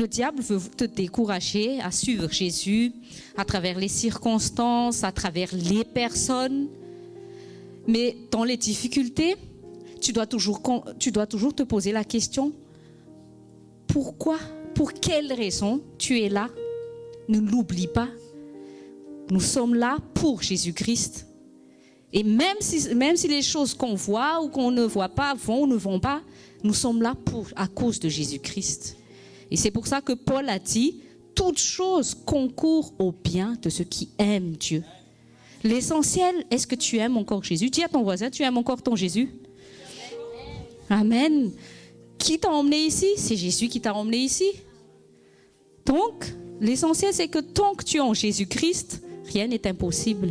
Le diable veut te décourager à suivre Jésus à travers les circonstances, à travers les personnes. Mais dans les difficultés, tu dois toujours te poser la question, pourquoi, pour quelle raison tu es là? Ne l'oublie pas. Nous sommes là pour Jésus-Christ. Et même si les choses qu'on voit ou qu'on ne voit pas vont ou ne vont pas, nous sommes là à cause de Jésus-Christ. Et c'est pour ça que Paul a dit, toute chose concourt au bien de ceux qui aiment Dieu. L'essentiel, est-ce que tu aimes encore Jésus? Dis à ton voisin, tu aimes encore ton Jésus? Amen. Qui t'a emmené ici? C'est Jésus qui t'a emmené ici. Donc, l'essentiel, c'est que tant que tu es en Jésus-Christ, rien n'est impossible.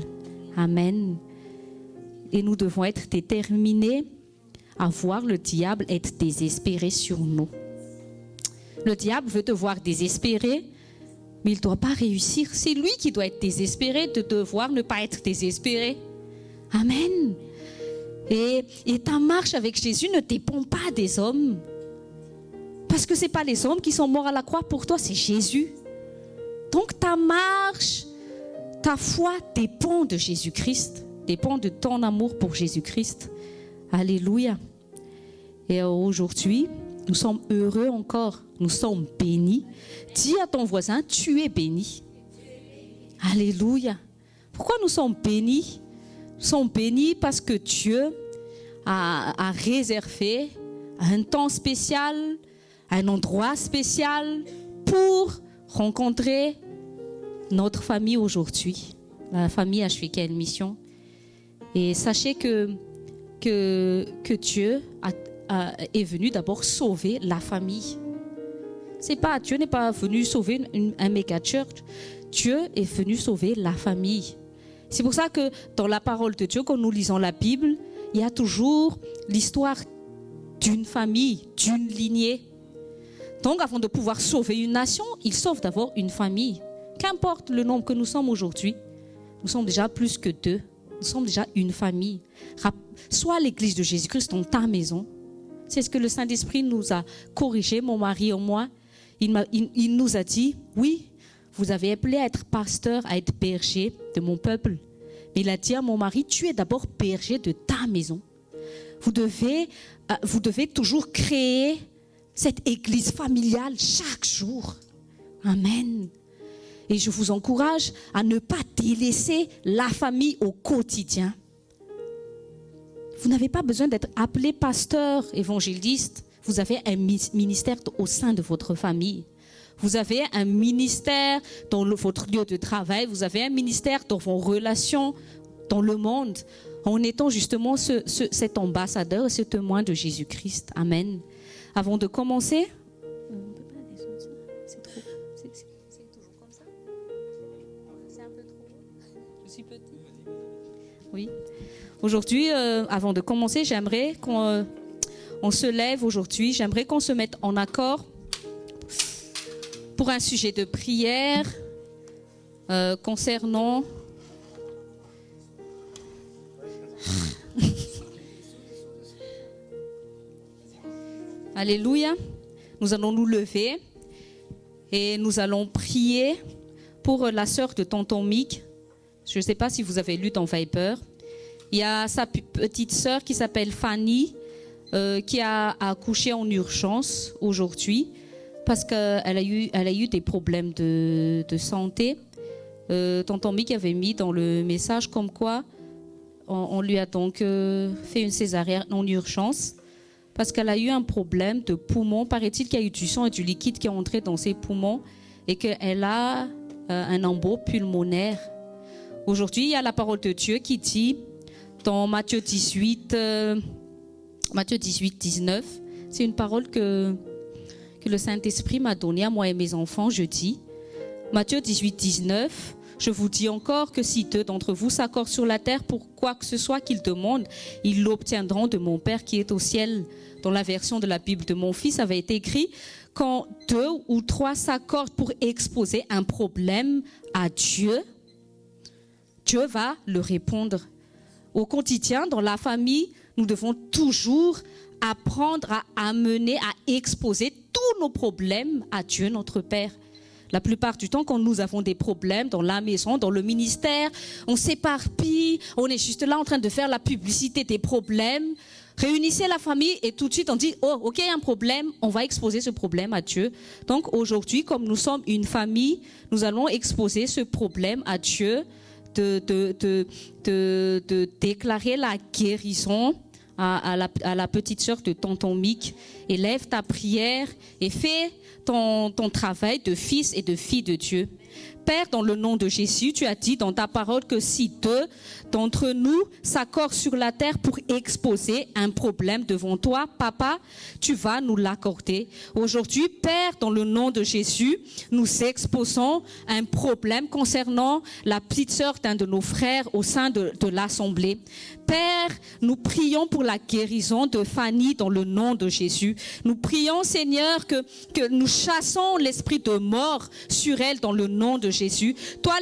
Amen. Et nous devons être déterminés à voir le diable être désespéré sur nous. Le diable veut te voir désespéré, mais il ne doit pas réussir. C'est lui qui doit être désespéré, de devoir ne pas être désespéré. Amen. Et ta marche avec Jésus ne dépend pas des hommes. Parce que ce n'est pas les hommes qui sont morts à la croix pour toi, c'est Jésus. Donc ta marche, ta foi dépend de Jésus-Christ, dépend de ton amour pour Jésus-Christ. Alléluia. Et aujourd'hui, nous sommes heureux encore, nous sommes bénis. Dis à ton voisin, tu es béni. Alléluia. Pourquoi nous sommes bénis? Nous sommes bénis parce que Dieu a réservé un temps spécial, un endroit spécial pour rencontrer notre famille aujourd'hui, la famille HVKL Mission. Et sachez que Dieu est venu d'abord sauver la famille. Dieu n'est pas venu sauver un méga church. Dieu est venu sauver la famille. C'est pour ça que dans la parole de Dieu, quand nous lisons la Bible, il y a toujours l'histoire d'une famille, d'une lignée. Donc, avant de pouvoir sauver une nation, il sauve d'abord une famille. Qu'importe le nombre que nous sommes aujourd'hui, nous sommes déjà plus que 2. Nous sommes déjà une famille. Sois l'église de Jésus-Christ dans ta maison. C'est ce que le Saint-Esprit nous a corrigé, mon mari et moi. Il nous a dit, oui, vous avez appelé à être pasteur, à être berger de mon peuple. Mais il a dit à mon mari, tu es d'abord berger de ta maison. Vous devez toujours créer cette église familiale chaque jour. Amen. Et je vous encourage à ne pas délaisser la famille au quotidien. Vous n'avez pas besoin d'être appelé pasteur, évangéliste. Vous avez un ministère au sein de votre famille. Vous avez un ministère dans votre lieu de travail. Vous avez un ministère dans vos relations, dans le monde, en étant justement cet ambassadeur, ce témoin de Jésus-Christ. Amen. Avant de commencer, on ne peut pas descendre ça. C'est trop. C'est toujours comme ça. C'est un peu trop. Je suis petite. Oui. Aujourd'hui, avant de commencer, j'aimerais qu'on se lève aujourd'hui. J'aimerais qu'on se mette en accord pour un sujet de prière concernant Alléluia. Nous allons nous lever et nous allons prier pour la sœur de tonton Mick. Je ne sais pas si vous avez lu dans Viper. Il y a sa petite sœur qui s'appelle Fanny qui a accouché en urgence aujourd'hui parce qu'elle a eu des problèmes de santé. Tonton Mick avait mis dans le message comme quoi on lui a donc fait une césarienne en urgence parce qu'elle a eu un problème de poumon. Paraît-il qu'il y a eu du sang et du liquide qui est entré dans ses poumons et qu'elle a un embout pulmonaire. Aujourd'hui, il y a la parole de Dieu qui dit dans Matthieu 18, 19, c'est une parole que le Saint-Esprit m'a donnée à moi et mes enfants jeudi. Matthieu 18, 19, je vous dis encore que si 2 d'entre vous s'accordent sur la terre pour quoi que ce soit qu'ils demandent, ils l'obtiendront de mon Père qui est au ciel. Dans la version de la Bible de mon fils avait été écrit, quand 2 ou 3 s'accordent pour exposer un problème à Dieu, Dieu va le répondre. Au quotidien, dans la famille, nous devons toujours apprendre à amener, à exposer tous tous nos problèmes à Dieu notre Père. La plupart du temps, quand nous avons des problèmes dans la maison, dans le ministère, on s'éparpille, on est juste là en train de faire la publicité des problèmes. Réunissez la famille et tout de suite on dit, oh ok, il y a un problème, on va exposer ce problème à Dieu. Donc aujourd'hui, comme nous sommes une famille, nous allons exposer ce problème à Dieu, de déclarer la guérison à la petite sœur de tonton Mick. Élève ta prière et fais ton travail de fils et de fille de Dieu. Père, dans le nom de Jésus, tu as dit dans ta parole que si deux d'entre nous s'accordent sur la terre pour exposer un problème devant toi, Papa, tu vas nous l'accorder. Aujourd'hui, Père, dans le nom de Jésus, nous exposons un problème concernant la petite sœur d'un de nos frères au sein de l'Assemblée. Père, nous prions pour la guérison de Fanny dans le nom de Jésus. Nous prions, Seigneur, que nous chassons l'esprit de mort sur elle dans le nom de Jésus. Toi,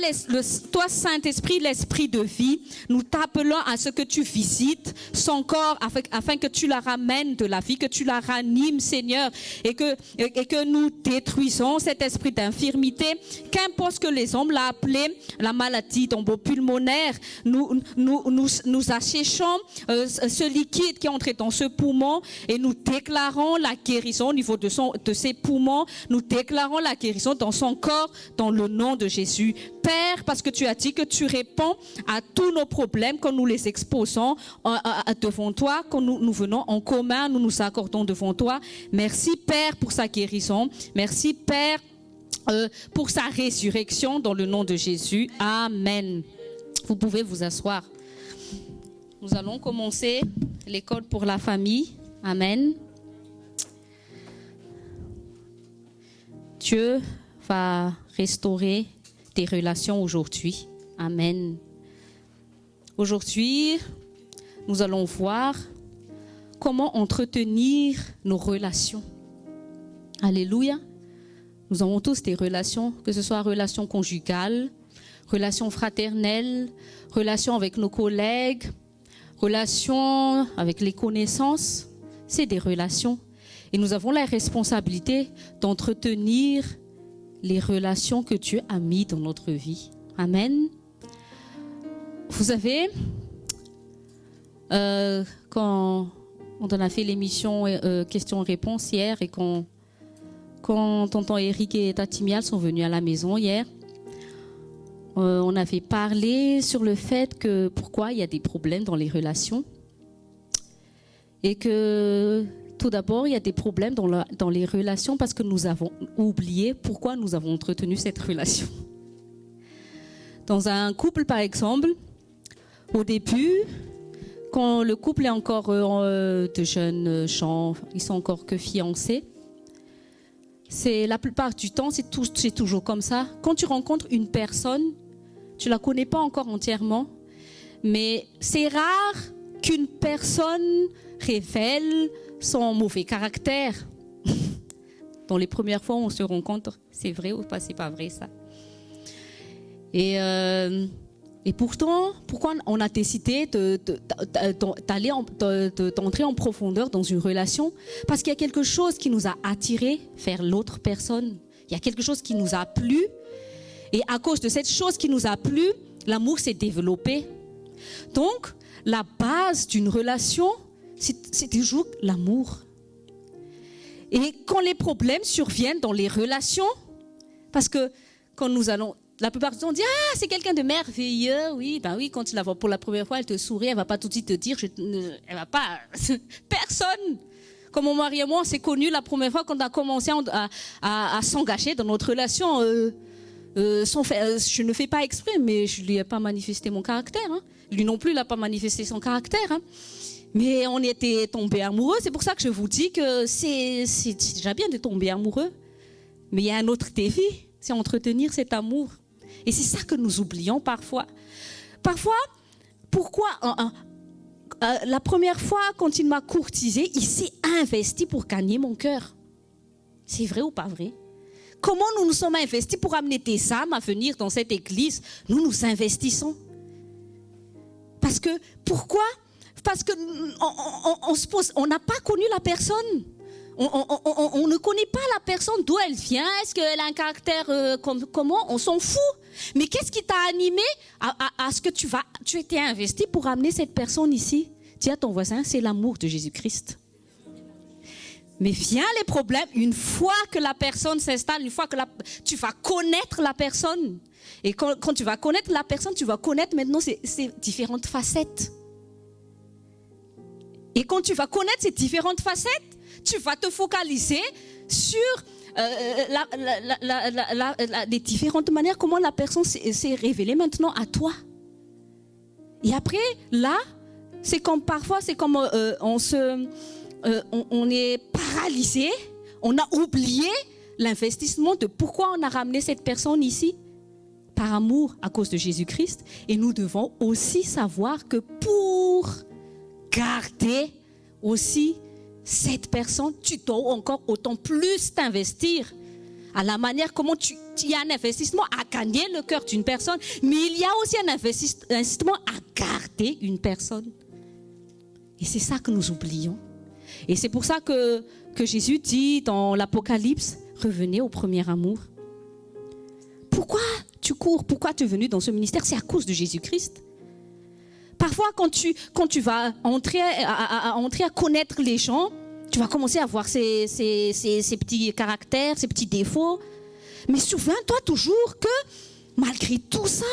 Saint-Esprit, l'esprit de vie, nous t'appelons à ce que tu visites son corps afin que tu la ramènes de la vie, que tu la ranimes, Seigneur, et que nous détruisons cet esprit d'infirmité. Qu'importe ce que les hommes l'ont appelé, la maladie pulmonaire, nous asséchons ce liquide qui est entré dans ce poumon et nous déclarons la guérison au niveau de ses poumons. Nous déclarons la guérison dans son corps, dans le nom de Jésus. Père, parce que tu as dit que tu réponds à tous nos problèmes quand nous les exposons devant toi, quand nous venons en commun, nous nous accordons devant toi. Merci Père pour sa guérison. Merci Père pour sa résurrection dans le nom de Jésus. Amen. Vous pouvez vous asseoir. Nous allons commencer l'école pour la famille. Amen. Dieu va restaurer tes relations aujourd'hui. Amen. Aujourd'hui, nous allons voir comment entretenir nos relations. Alléluia. Nous avons tous des relations, que ce soit relations conjugales, relations fraternelles, relations avec nos collègues, relations avec les connaissances. C'est des relations. Et nous avons la responsabilité d'entretenir les relations que Dieu a mises dans notre vie. Amen. Vous savez, quand on a fait l'émission questions-réponses hier et quand tonton Eric et Tati Mial sont venus à la maison hier, on avait parlé sur le fait que pourquoi il y a des problèmes dans les relations et que tout d'abord il y a des problèmes dans les relations parce que nous avons oublié pourquoi nous avons entretenu cette relation. Dans un couple par exemple, au début, quand le couple est encore de jeunes gens, ils sont encore que fiancés, c'est la plupart du temps, c'est toujours comme ça. Quand tu rencontres une personne, tu la connais pas encore entièrement, mais c'est rare qu'une personne révèle son mauvais caractère. Dans les premières fois où on se rencontre, c'est vrai ou pas, c'est pas vrai ça. Et pourtant, pourquoi on a décidé d'entrer en profondeur dans une relation? Parce qu'il y a quelque chose qui nous a attirés vers l'autre personne. Il y a quelque chose qui nous a plu. Et à cause de cette chose qui nous a plu, l'amour s'est développé. Donc, la base d'une relation, c'est toujours l'amour. Et quand les problèmes surviennent dans les relations, parce que quand nous allons... La plupart du temps, on dit « Ah, c'est quelqu'un de merveilleux. » Oui, ben oui, quand tu la vois pour la première fois, elle te sourit, elle ne va pas tout de suite te dire « Elle va pas... » Personne. Comme mon mari et moi, on s'est connus la première fois quand on a commencé à s'engager dans notre relation. Je ne fais pas exprès, mais je ne lui ai pas manifesté mon caractère. Hein. Lui non plus, il n'a pas manifesté son caractère. Hein. Mais on était tombés amoureux. C'est pour ça que je vous dis que c'est déjà bien de tomber amoureux. Mais il y a un autre défi, c'est entretenir cet amour. Et c'est ça que nous oublions parfois. Parfois, pourquoi la première fois, quand il m'a courtisé, il s'est investi pour gagner mon cœur. C'est vrai ou pas vrai? Comment nous nous sommes investis pour amener des âmes à venir dans cette église? Nous nous investissons. Parce que, pourquoi? Parce que on n'a pas connu la personne. On ne connaît pas la personne, d'où elle vient, est-ce qu'elle a un caractère comment, on s'en fout. Mais qu'est-ce qui t'a animé à ce que tu étais investi pour amener cette personne ici? Dis à ton voisin, c'est l'amour de Jésus-Christ. Mais vient les problèmes une fois que la personne s'installe, une fois que tu vas connaître la personne. Et quand tu vas connaître la personne, tu vas connaître maintenant ses différentes facettes. Et quand tu vas connaître ces différentes facettes, tu vas te focaliser sur les différentes manières comment la personne s'est révélée maintenant à toi. Et après, là, c'est comme on est paralysé, on a oublié l'investissement de pourquoi on a ramené cette personne ici. Par amour à cause de Jésus-Christ. Et nous devons aussi savoir que pour garder aussi cette personne, tu dois encore autant plus t'investir à la manière comment il y a un investissement à gagner le cœur d'une personne, mais il y a aussi un investissement à garder une personne. Et c'est ça que nous oublions. Et c'est pour ça que Jésus dit dans l'Apocalypse, revenez au premier amour. Pourquoi tu cours? Pourquoi tu es venu dans ce ministère? C'est à cause de Jésus-Christ. Parfois, quand tu vas entrer à connaître les gens, tu vas commencer à voir ces petits caractères, ces petits défauts. Mais souviens-toi toujours que, malgré tout ça,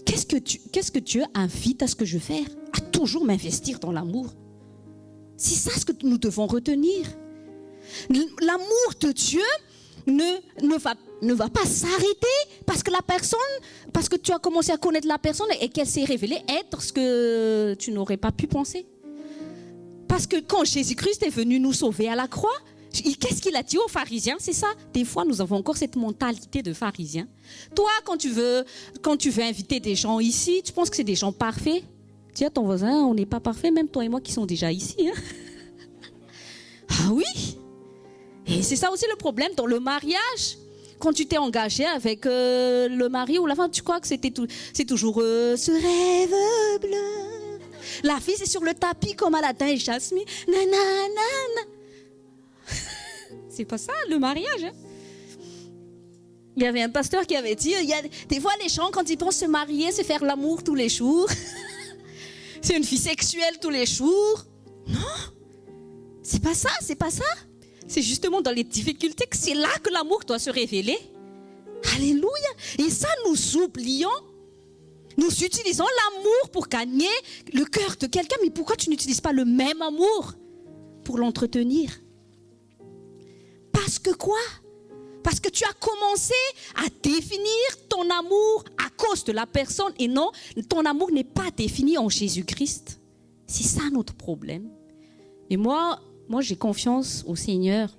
qu'est-ce que Dieu invite à ce que je fais? À toujours m'investir dans l'amour. C'est ça ce que nous devons retenir. L'amour de Dieu ne va pas s'arrêter parce que tu as commencé à connaître la personne et qu'elle s'est révélée être ce que tu n'aurais pas pu penser. Parce que quand Jésus-Christ est venu nous sauver à la croix, qu'est-ce qu'il a dit aux pharisiens? C'est ça. Des fois, nous avons encore cette mentalité de pharisiens. Toi, quand tu veux inviter des gens ici, tu penses que c'est des gens parfaits? Dis à ton voisin, on n'est pas parfaits, même toi et moi qui sommes déjà ici. Hein? Ah oui. Et c'est ça aussi le problème dans le mariage. Quand tu t'es engagé avec le mari ou la femme, tu crois que c'est toujours ce rêve bleu. La fille, c'est sur le tapis comme Aladdin et Jasmine. Nanana. C'est pas ça le mariage. Hein? Il y avait un pasteur qui avait dit, des fois les gens quand ils pensent se marier, c'est faire l'amour tous les jours. C'est une vie sexuelle tous les jours. Non, c'est pas ça, c'est pas ça. C'est justement dans les difficultés que c'est là que l'amour doit se révéler. Alléluia. Et ça, nous oublions. Nous utilisons l'amour pour gagner le cœur de quelqu'un. Mais pourquoi tu n'utilises pas le même amour pour l'entretenir? Parce que quoi? Parce que tu as commencé à définir ton amour à cause de la personne. Et non, ton amour n'est pas défini en Jésus-Christ. C'est ça notre problème. Et moi, j'ai confiance au Seigneur.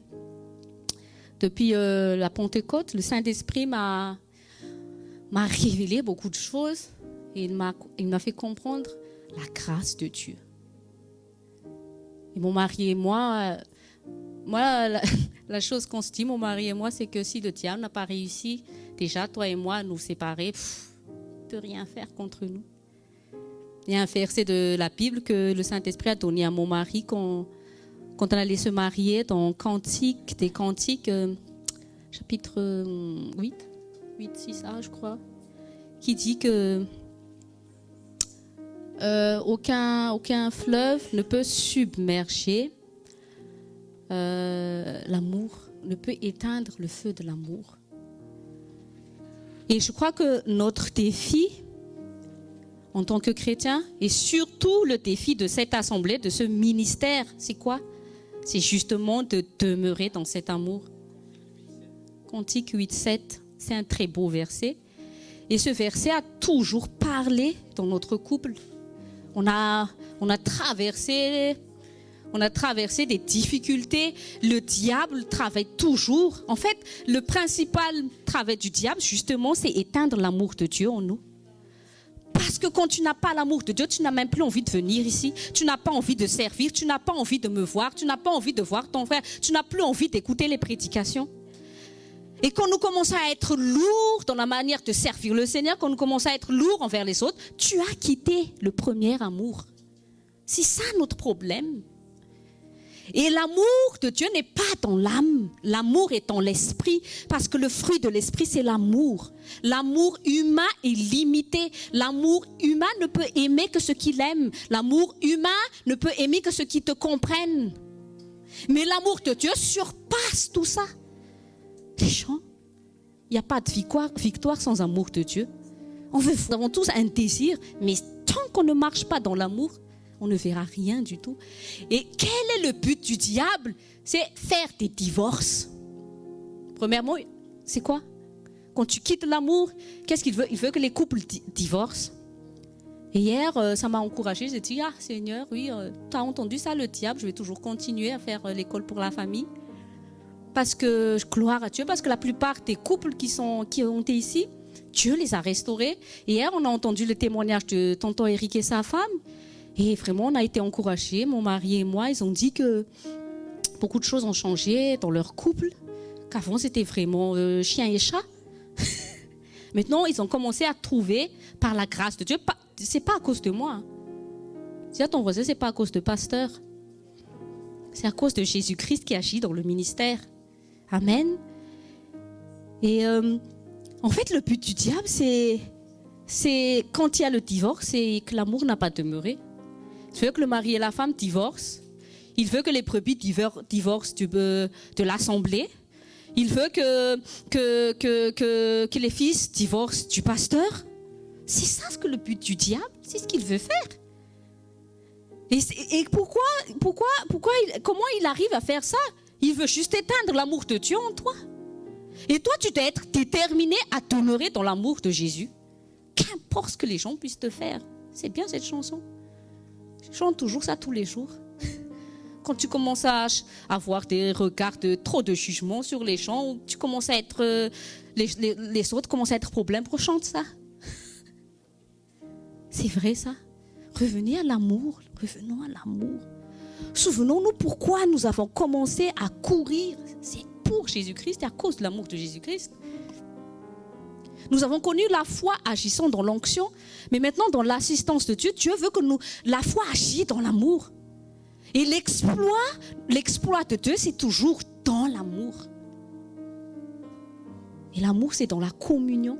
Depuis la Pentecôte, le Saint-Esprit m'a révélé beaucoup de choses et il m'a fait comprendre la grâce de Dieu. Et mon mari et moi, la chose qu'on se dit, mon mari et moi, c'est que si le diable n'a pas réussi, déjà, toi et moi, nous séparer, de rien faire contre nous. Il y a un verset de la Bible que le Saint-Esprit a donné à mon mari quand on allait se marier dans Cantique des Cantiques, chapitre 8, 6a, je crois, qui dit que aucun fleuve ne peut submerger l'amour, ne peut éteindre le feu de l'amour. Et je crois que notre défi en tant que chrétien, et surtout le défi de cette assemblée, de ce ministère, c'est quoi? C'est justement de demeurer dans cet amour. Cantique 8,7, c'est un très beau verset. Et ce verset a toujours parlé dans notre couple. On a traversé des difficultés. Le diable travaille toujours. En fait, le principal travail du diable, justement, c'est éteindre l'amour de Dieu en nous. Parce que quand tu n'as pas l'amour de Dieu, tu n'as même plus envie de venir ici. Tu n'as pas envie de servir, tu n'as pas envie de me voir, tu n'as pas envie de voir ton frère, tu n'as plus envie d'écouter les prédications. Et quand nous commençons à être lourds dans la manière de servir le Seigneur, quand nous commençons à être lourds envers les autres, tu as quitté le premier amour. C'est ça notre problème. Et l'amour de Dieu n'est pas dans l'âme, l'amour est dans l'esprit, parce que le fruit de l'esprit, c'est l'amour. L'amour humain est limité. L'amour humain ne peut aimer que ceux qui l'aiment. L'amour humain ne peut aimer que ceux qui te comprennent. Mais l'amour de Dieu surpasse tout ça. Les gens, il n'y a pas de victoire sans amour de Dieu. Nous avons tous un désir, mais tant qu'on ne marche pas dans l'amour, on ne verra rien du tout. Et quel est le but du diable? C'est faire des divorces. Premièrement, c'est quoi? Quand tu quittes l'amour, qu'est-ce qu'il veut? Il veut que les couples divorcent. Et hier, ça m'a encouragée. J'ai dit, Seigneur, oui, tu as entendu ça, le diable, je vais toujours continuer à faire l'école pour la famille. Parce que, gloire à Dieu, parce que la plupart des couples qui ont été ici, Dieu les a restaurés. Et hier, on a entendu le témoignage de tonton Eric et sa femme. Et vraiment, on a été encouragés, mon mari et moi. Ils ont dit que beaucoup de choses ont changé dans leur couple. Qu'avant, c'était vraiment chien et chat. Maintenant, ils ont commencé à trouver, par la grâce de Dieu, c'est pas à cause de moi. Dis à ton voisin, c'est pas à cause de pasteur. C'est à cause de Jésus-Christ qui agit dans le ministère. Amen. Et en fait, le but du diable, c'est quand il y a le divorce, c'est que l'amour n'a pas demeuré. Il veut que le mari et la femme divorcent. Il veut que les brebis divorcent de l'assemblée. Il veut que les fils divorcent du pasteur. C'est ça ce que le but du diable, c'est ce qu'il veut faire. Et comment il arrive à faire ça? Il veut juste éteindre l'amour de Dieu en toi. Et toi, tu dois être déterminé à demeurer dans l'amour de Jésus. Qu'importe ce que les gens puissent te faire. C'est bien cette chanson. Je chante toujours ça tous les jours. Quand tu commences à avoir des regards trop de jugement sur les gens, tu commences à être les autres commencent à être problème, chante ça. C'est vrai ça. Revenez à l'amour, revenons à l'amour. Souvenons-nous pourquoi nous avons commencé à courir. C'est pour Jésus-Christ et à cause de l'amour de Jésus-Christ. Nous avons connu la foi agissant dans l'onction, mais maintenant dans l'assistance de Dieu, Dieu veut que la foi agisse dans l'amour. Et l'exploit de Dieu, c'est toujours dans l'amour. Et l'amour, c'est dans la communion.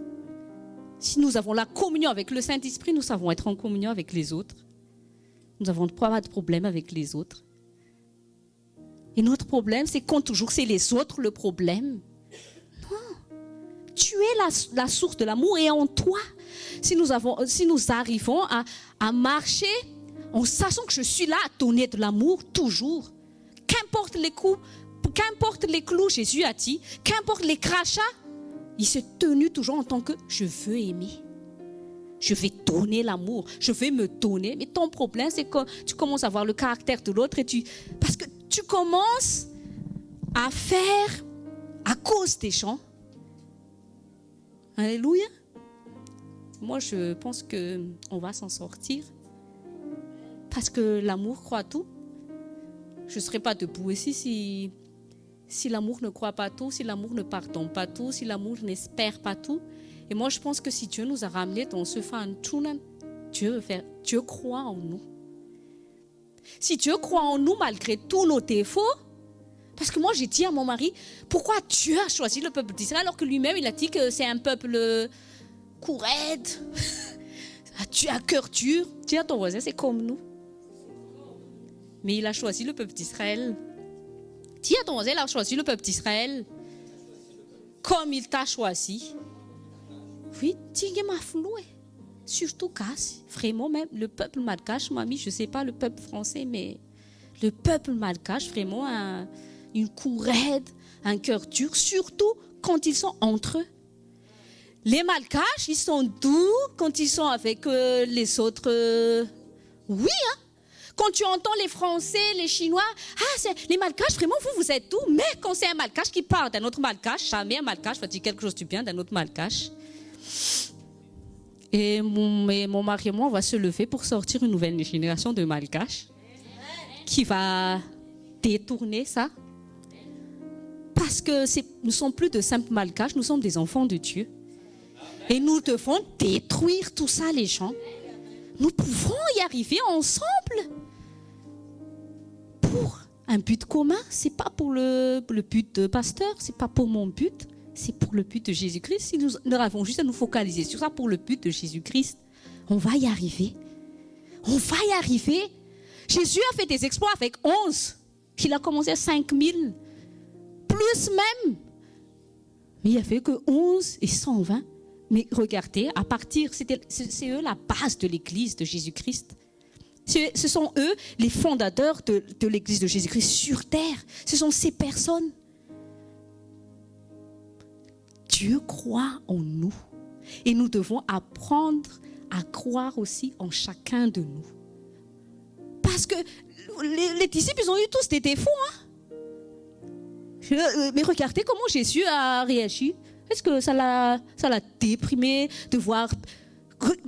Si nous avons la communion avec le Saint-Esprit, nous savons être en communion avec les autres. Nous n'avons pas de problème avec les autres. Et notre problème, c'est quand toujours c'est les autres le problème. Non. Tu es la source de l'amour et en toi. Si nous arrivons à marcher en sachant que je suis là à donner de l'amour toujours. Qu'importe les coups, qu'importe les clous, Jésus a dit, qu'importe les crachats, il s'est tenu toujours en tant que je veux aimer. Je vais donner l'amour, je vais me donner. Mais ton problème, c'est que tu commences à voir le caractère de l'autre parce que tu commences à faire à cause des gens. Alléluia. Moi, je pense qu'on va s'en sortir. Parce que l'amour croit tout. Je ne serais pas debout ici si l'amour ne croit pas tout, si l'amour ne pardonne pas tout, si l'amour n'espère pas tout. Et moi, je pense que si Dieu nous a ramenés dans ce fan, Dieu croit en nous. Si Dieu croit en nous malgré tous nos défauts, parce que moi, j'ai dit à mon mari, pourquoi Dieu a choisi le peuple d'Israël alors que lui-même, il a dit que c'est un peuple courade, à cœur dur. Dis à ton voisin, c'est comme nous. Mais il a choisi le peuple d'Israël. Dis à ton voisin, il a choisi le peuple d'Israël comme il t'a choisi. Oui, tu m'as floué. Surtout casse. Vraiment, même le peuple malgache, mamie, je ne sais pas le peuple français, mais le peuple malgache, vraiment, une courade, un cœur dur, surtout quand ils sont entre eux. Les malgaches, ils sont doux quand ils sont avec les autres. Oui, hein. Quand tu entends les Français, les Chinois, les Malgaches, vraiment, vous êtes doux. Mais quand c'est un Malgache qui parle d'un autre Malgache, jamais un Malgache va dire quelque chose de bien d'un autre Malgache. Et mon mari et moi, on va se lever pour sortir une nouvelle génération de Malgaches qui va détourner ça. Parce que nous ne sommes plus de simples Malgaches, nous sommes des enfants de Dieu. Et nous devons détruire tout ça, les gens. Nous pouvons y arriver ensemble un but commun. C'est pas pour le but de pasteur, c'est pas pour mon but, c'est pour le but de Jésus-Christ. Si nous avons juste à nous focaliser sur ça pour le but de Jésus-Christ, on va y arriver. On va y arriver. Jésus a fait des exploits avec 11. Il a commencé à 5000. Plus même. Mais il a fait que 11 et 120. Mais regardez, à partir, c'est eux la base de l'église de Jésus-Christ. Ce sont eux les fondateurs de l'église de Jésus-Christ sur terre. Ce sont ces personnes. Dieu croit en nous. Et nous devons apprendre à croire aussi en chacun de nous. Parce que les disciples, ils ont eu tous des défauts. Mais regardez comment Jésus a réagi. Est-ce que ça l'a déprimé de voir...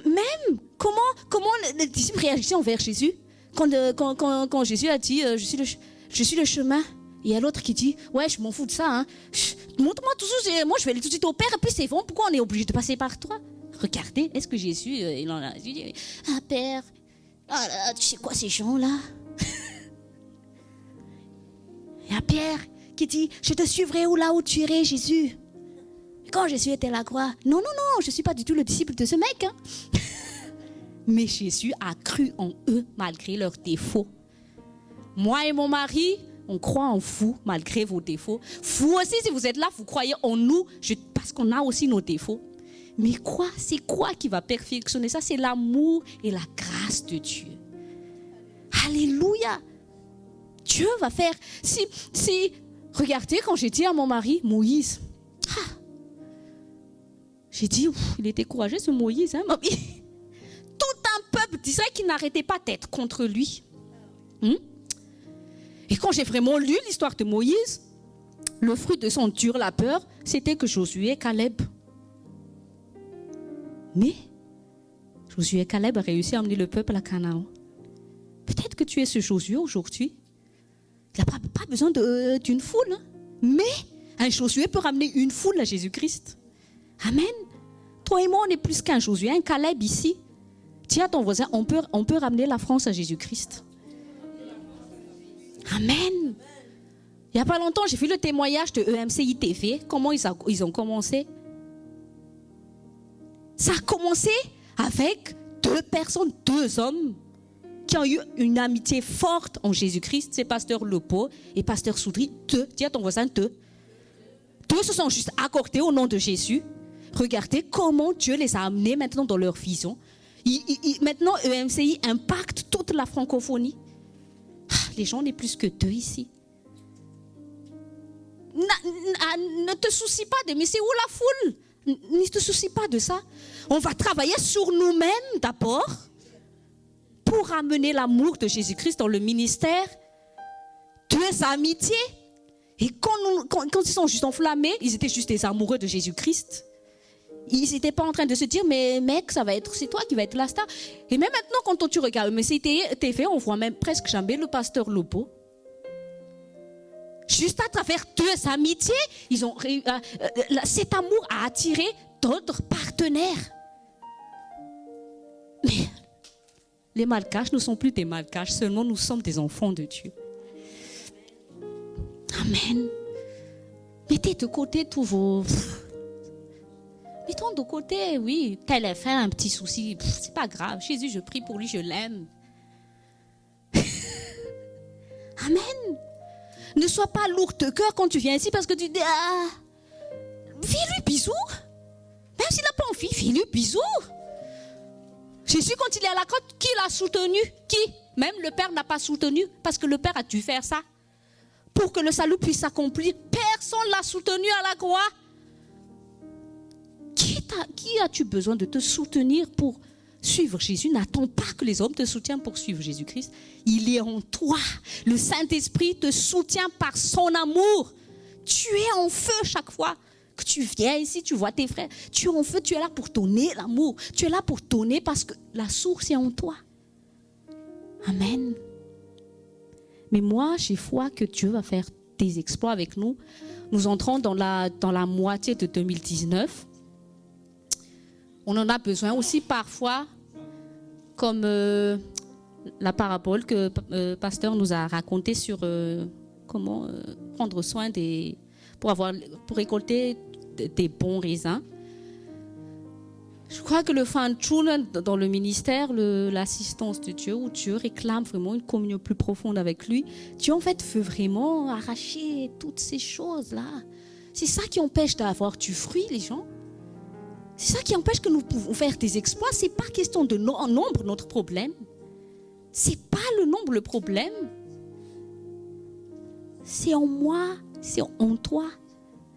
Même, comment les disciples réagissaient envers Jésus quand Jésus a dit je suis le chemin. Et il y a l'autre qui dit ouais, je m'en fous de ça. Montre-moi tout ça, moi je vais aller tout de suite au Père et puis c'est bon, pourquoi on est obligé de passer par toi? Regardez, est-ce que Jésus, il en a dit Père, tu sais quoi ces gens-là? Il y a Pierre qui dit je te suivrai là où tu irais, Jésus. Quand Jésus était à la croix, non, je ne suis pas du tout le disciple de ce mec. Mais Jésus a cru en eux malgré leurs défauts. Moi et mon mari, on croit en vous malgré vos défauts. Vous aussi, si vous êtes là, vous croyez en nous parce qu'on a aussi nos défauts. Mais c'est quoi qui va perfectionner ça? C'est l'amour et la grâce de Dieu. Alléluia. Dieu va faire. Si regardez, quand j'ai dit à mon mari, Moïse, j'ai dit, il était courageux ce Moïse. Tout un peuple d'Israël qui n'arrêtait pas d'être contre lui. Et quand j'ai vraiment lu l'histoire de Moïse, le fruit de son dur labeur, c'était que Josué et Caleb. Mais Josué et Caleb ont réussi à amener le peuple à Canaan. Peut-être que tu es ce Josué aujourd'hui. Il n'a pas besoin d'une foule. Mais un Josué peut ramener une foule à Jésus-Christ. Amen. Toi et moi, on est plus qu'un Josué, un Caleb ici. Dis à ton voisin, on peut ramener la France à Jésus-Christ. Amen. Il n'y a pas longtemps, j'ai vu le témoignage de EMCI TV. Comment ils ont commencé? Ça a commencé avec 2 personnes, 2 hommes qui ont eu une amitié forte en Jésus-Christ. C'est Pasteur Lepo et Pasteur Soudry. 2. Dis à ton voisin 2. 2 se sont juste accordés au nom de Jésus. Regardez comment Dieu les a amenés maintenant dans leur vision. Maintenant, EMCI impacte toute la francophonie. Les gens, on est plus que 2 ici. Ne te soucie pas de, mais c'est où la foule? Ne te soucie pas de ça. On va travailler sur nous-mêmes d'abord pour amener l'amour de Jésus-Christ dans le ministère, 2 amitiés. Et quand ils sont juste enflammés, ils étaient juste des amoureux de Jésus-Christ. Ils n'étaient pas en train de se dire, mais mec, c'est toi qui vas être la star. Et même maintenant, quand tu regardes, mais c'était fait, on voit même presque jamais le pasteur Lopo. Juste à travers 2 amitiés, ils ont cet amour a attiré d'autres partenaires. Mais les malgaches ne sont plus des malgaches, seulement nous sommes des enfants de Dieu. Amen. Mettez de côté tous vos... Mettons de côté, oui, tel a fait un petit souci, c'est pas grave. Jésus, je prie pour lui, je l'aime. Amen. Ne sois pas lourd de cœur quand tu viens ici parce que tu dis, fais-lui bisous. Même s'il n'a pas envie, fais-lui bisous. Jésus, quand il est à la croix, qui l'a soutenu? Qui? Même le Père n'a pas soutenu parce que le Père a dû faire ça. Pour que le salut puisse s'accomplir, personne ne l'a soutenu à la croix. Qui as-tu besoin de te soutenir pour suivre Jésus? N'attends pas que les hommes te soutiennent pour suivre Jésus-Christ. Il est en toi. Le Saint-Esprit te soutient par son amour. Tu es en feu chaque fois que tu viens ici, tu vois tes frères. Tu es en feu, tu es là pour donner l'amour. Tu es là pour donner parce que la source est en toi. Amen. Mais moi, j'ai foi que Dieu va faire des exploits avec nous. Nous entrons dans la moitié de 2019. On en a besoin aussi parfois, comme la parabole que pasteur nous a racontée sur comment prendre soin pour récolter des bons raisins. Je crois que le Fanchun dans le ministère, l'assistance de Dieu, où Dieu réclame vraiment une communion plus profonde avec lui, Dieu en fait veut vraiment arracher toutes ces choses-là. C'est ça qui empêche d'avoir du fruit, les gens. C'est ça qui empêche que nous pouvons faire des exploits. C'est pas question de nombre notre problème. C'est pas le nombre le problème. C'est en moi, c'est en toi.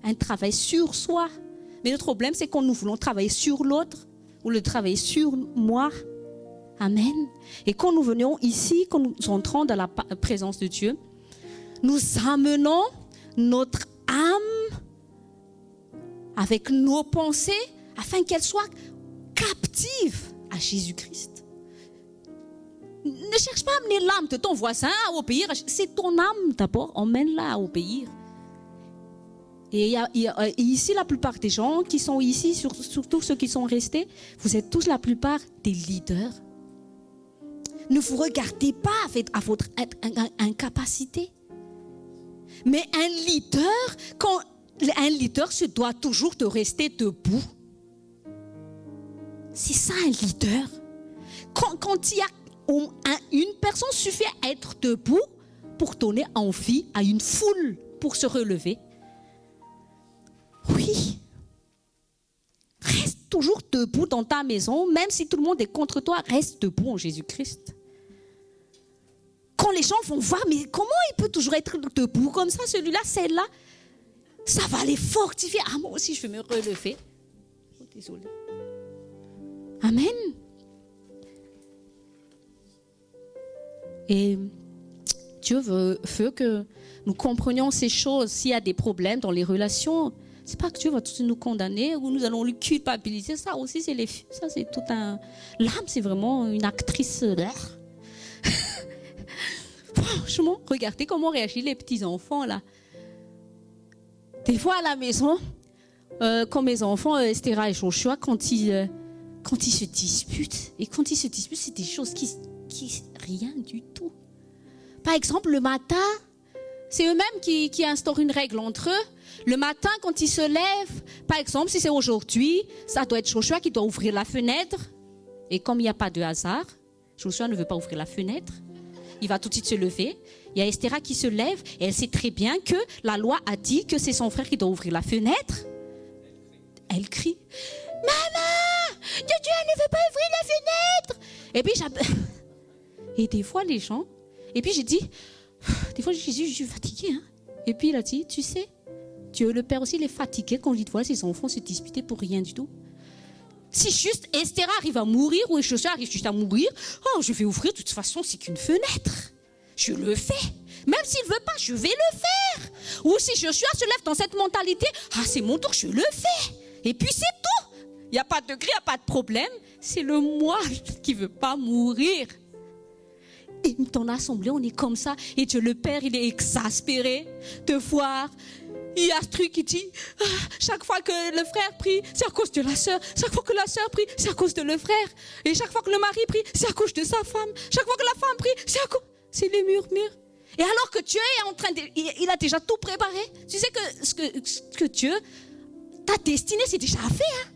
Un travail sur soi. Mais le problème, c'est quand nous voulons travailler sur l'autre ou le travailler sur moi. Amen. Et quand nous venons ici, quand nous entrons dans la présence de Dieu, nous amenons notre âme avec nos pensées afin qu'elle soit captive à Jésus-Christ. Ne cherche pas à amener l'âme de ton voisin à obéir. C'est ton âme d'abord, emmène-la à obéir. Et ici, la plupart des gens qui sont ici, surtout ceux qui sont restés, vous êtes tous la plupart des leaders. Ne vous regardez pas à votre incapacité. Mais un leader se doit toujours de rester debout. C'est ça un leader. Quand il y a une personne suffit à être debout pour donner envie à une foule pour se relever. Oui. Reste toujours debout dans ta maison, même si tout le monde est contre toi, reste debout en Jésus-Christ. Quand les gens vont voir, mais comment il peut toujours être debout comme ça, celui-là, celle-là, ça va les fortifier. Ah, moi aussi, je vais me relever. Oh, désolée. Amen. Et Dieu veut que nous comprenions ces choses. S'il y a des problèmes dans les relations, c'est pas que Dieu va tout nous condamner ou nous allons lui culpabiliser. Ça aussi, c'est tout un... L'âme, c'est vraiment une actrice. Franchement, regardez comment réagissent les petits-enfants là. Des fois à la maison, quand mes enfants, Estera et Joshua, quand ils se disputent, c'est des choses qui rien du tout. Par exemple, le matin, c'est eux-mêmes qui instaurent une règle entre eux. Le matin, quand ils se lèvent, par exemple, si c'est aujourd'hui, ça doit être Joshua qui doit ouvrir la fenêtre. Et comme il n'y a pas de hasard, Joshua ne veut pas ouvrir la fenêtre. Il va tout de suite se lever. Il y a Estera qui se lève et elle sait très bien que la loi a dit que c'est son frère qui doit ouvrir la fenêtre. Elle crie « Maman, Dieu ne veut pas ouvrir la fenêtre !» Et puis et des fois les gens, et puis j'ai dit, des fois je suis fatiguée. Hein? Et puis il a dit, tu sais, Dieu le Père aussi, il est fatigué quand il voit ses enfants se disputer pour rien du tout. Si juste Esther arrive à mourir ou Joshua arrive juste à mourir, oh, je vais ouvrir, de toute façon, c'est qu'une fenêtre. Je le fais. Même s'il ne veut pas, je vais le faire. Ou si Joshua se lève dans cette mentalité, ah, c'est mon tour, je le fais. Et puis c'est tout. Il n'y a pas de degré, il n'y a pas de problème. C'est le moi qui ne veut pas mourir. Et dans l'assemblée, on est comme ça. Et Dieu le Père, il est exaspéré de voir. Il y a ce truc qui dit, chaque fois que le frère prie, c'est à cause de la sœur. Chaque fois que la sœur prie, c'est à cause de le frère. Et chaque fois que le mari prie, c'est à cause de sa femme. Chaque fois que la femme prie, c'est à cause... C'est les murmures. Et alors que Dieu est en train de... Il a déjà tout préparé. Tu sais que ce que Dieu... Ta destinée, c'est déjà fait. Hein?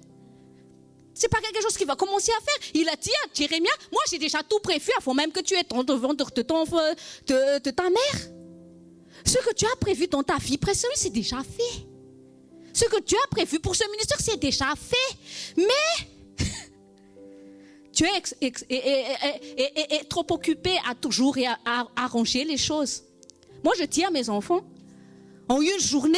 C'est pas quelque chose qu'il va commencer à faire. Il a dit à Jérémie, moi j'ai déjà tout prévu avant même que tu aies ton ventre de ta mère. Ce que tu as prévu dans ta vie précieuse, c'est déjà fait. Ce que tu as prévu pour ce ministère, c'est déjà fait. Mais tu es trop occupé à toujours et à arranger les choses. Moi, je dis à mes enfants, en une journée,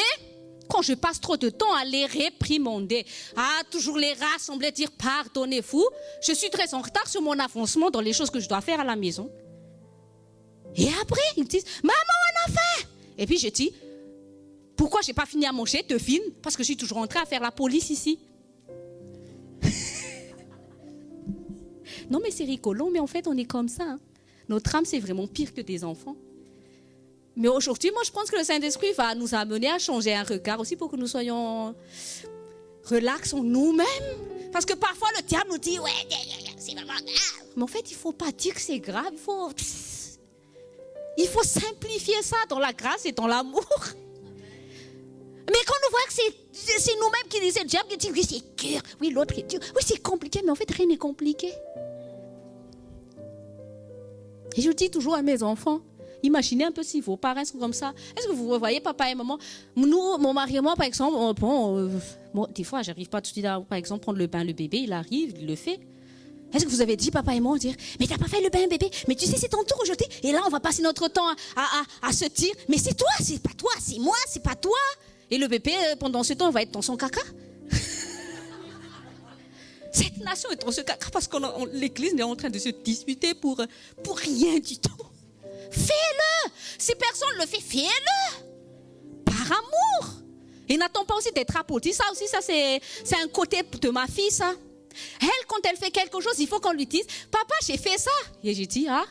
quand je passe trop de temps à les réprimander, à toujours les rassembler, dire pardonnez-vous, je suis très en retard sur mon avancement dans les choses que je dois faire à la maison. Et après, ils me disent, maman, on a faim. Et puis je dis, pourquoi je n'ai pas fini à manger, devine, parce que je suis toujours en train de faire la police ici. Non mais c'est rigolo, mais en fait on est comme ça. Hein. Notre âme c'est vraiment pire que des enfants. Mais aujourd'hui, moi je pense que le Saint-Esprit va nous amener à changer un regard aussi pour que nous soyons relax en nous-mêmes. Parce que parfois le diable nous dit, ouais, c'est vraiment grave. Mais en fait, il ne faut pas dire que c'est grave. Il faut simplifier ça dans la grâce et dans l'amour. Mais quand on voit que c'est nous-mêmes qui disons, le diable qui dit, oui, c'est dur. Oui, l'autre qui dit, oui, c'est compliqué. Mais en fait, rien n'est compliqué. Et je dis toujours à mes enfants, imaginez un peu si vos parents sont comme ça. Est-ce que vous voyez papa et maman? Nous, mon mari et moi, par exemple, des fois, j'arrive pas tout de suite à, par exemple, prendre le bain, le bébé, il arrive, il le fait. Est-ce que vous avez dit, papa et moi, dire, mais t'as pas fait le bain, bébé? Mais tu sais, c'est ton tour aujourd'hui. Et là, on va passer notre temps à se dire, mais c'est toi, c'est pas toi, c'est moi, c'est pas toi. Et le bébé, pendant ce temps, il va être dans son caca. Cette nation est dans ce caca parce que l'Église est en train de se disputer pour rien du tout. Fais-le. Si personne ne le fait, fais-le. Par amour. Et n'attends pas aussi d'être applaudi. Ça aussi, c'est un côté de ma fille, ça. Elle, quand elle fait quelque chose, il faut qu'on lui dise, papa, j'ai fait ça. Et j'ai dit, ah.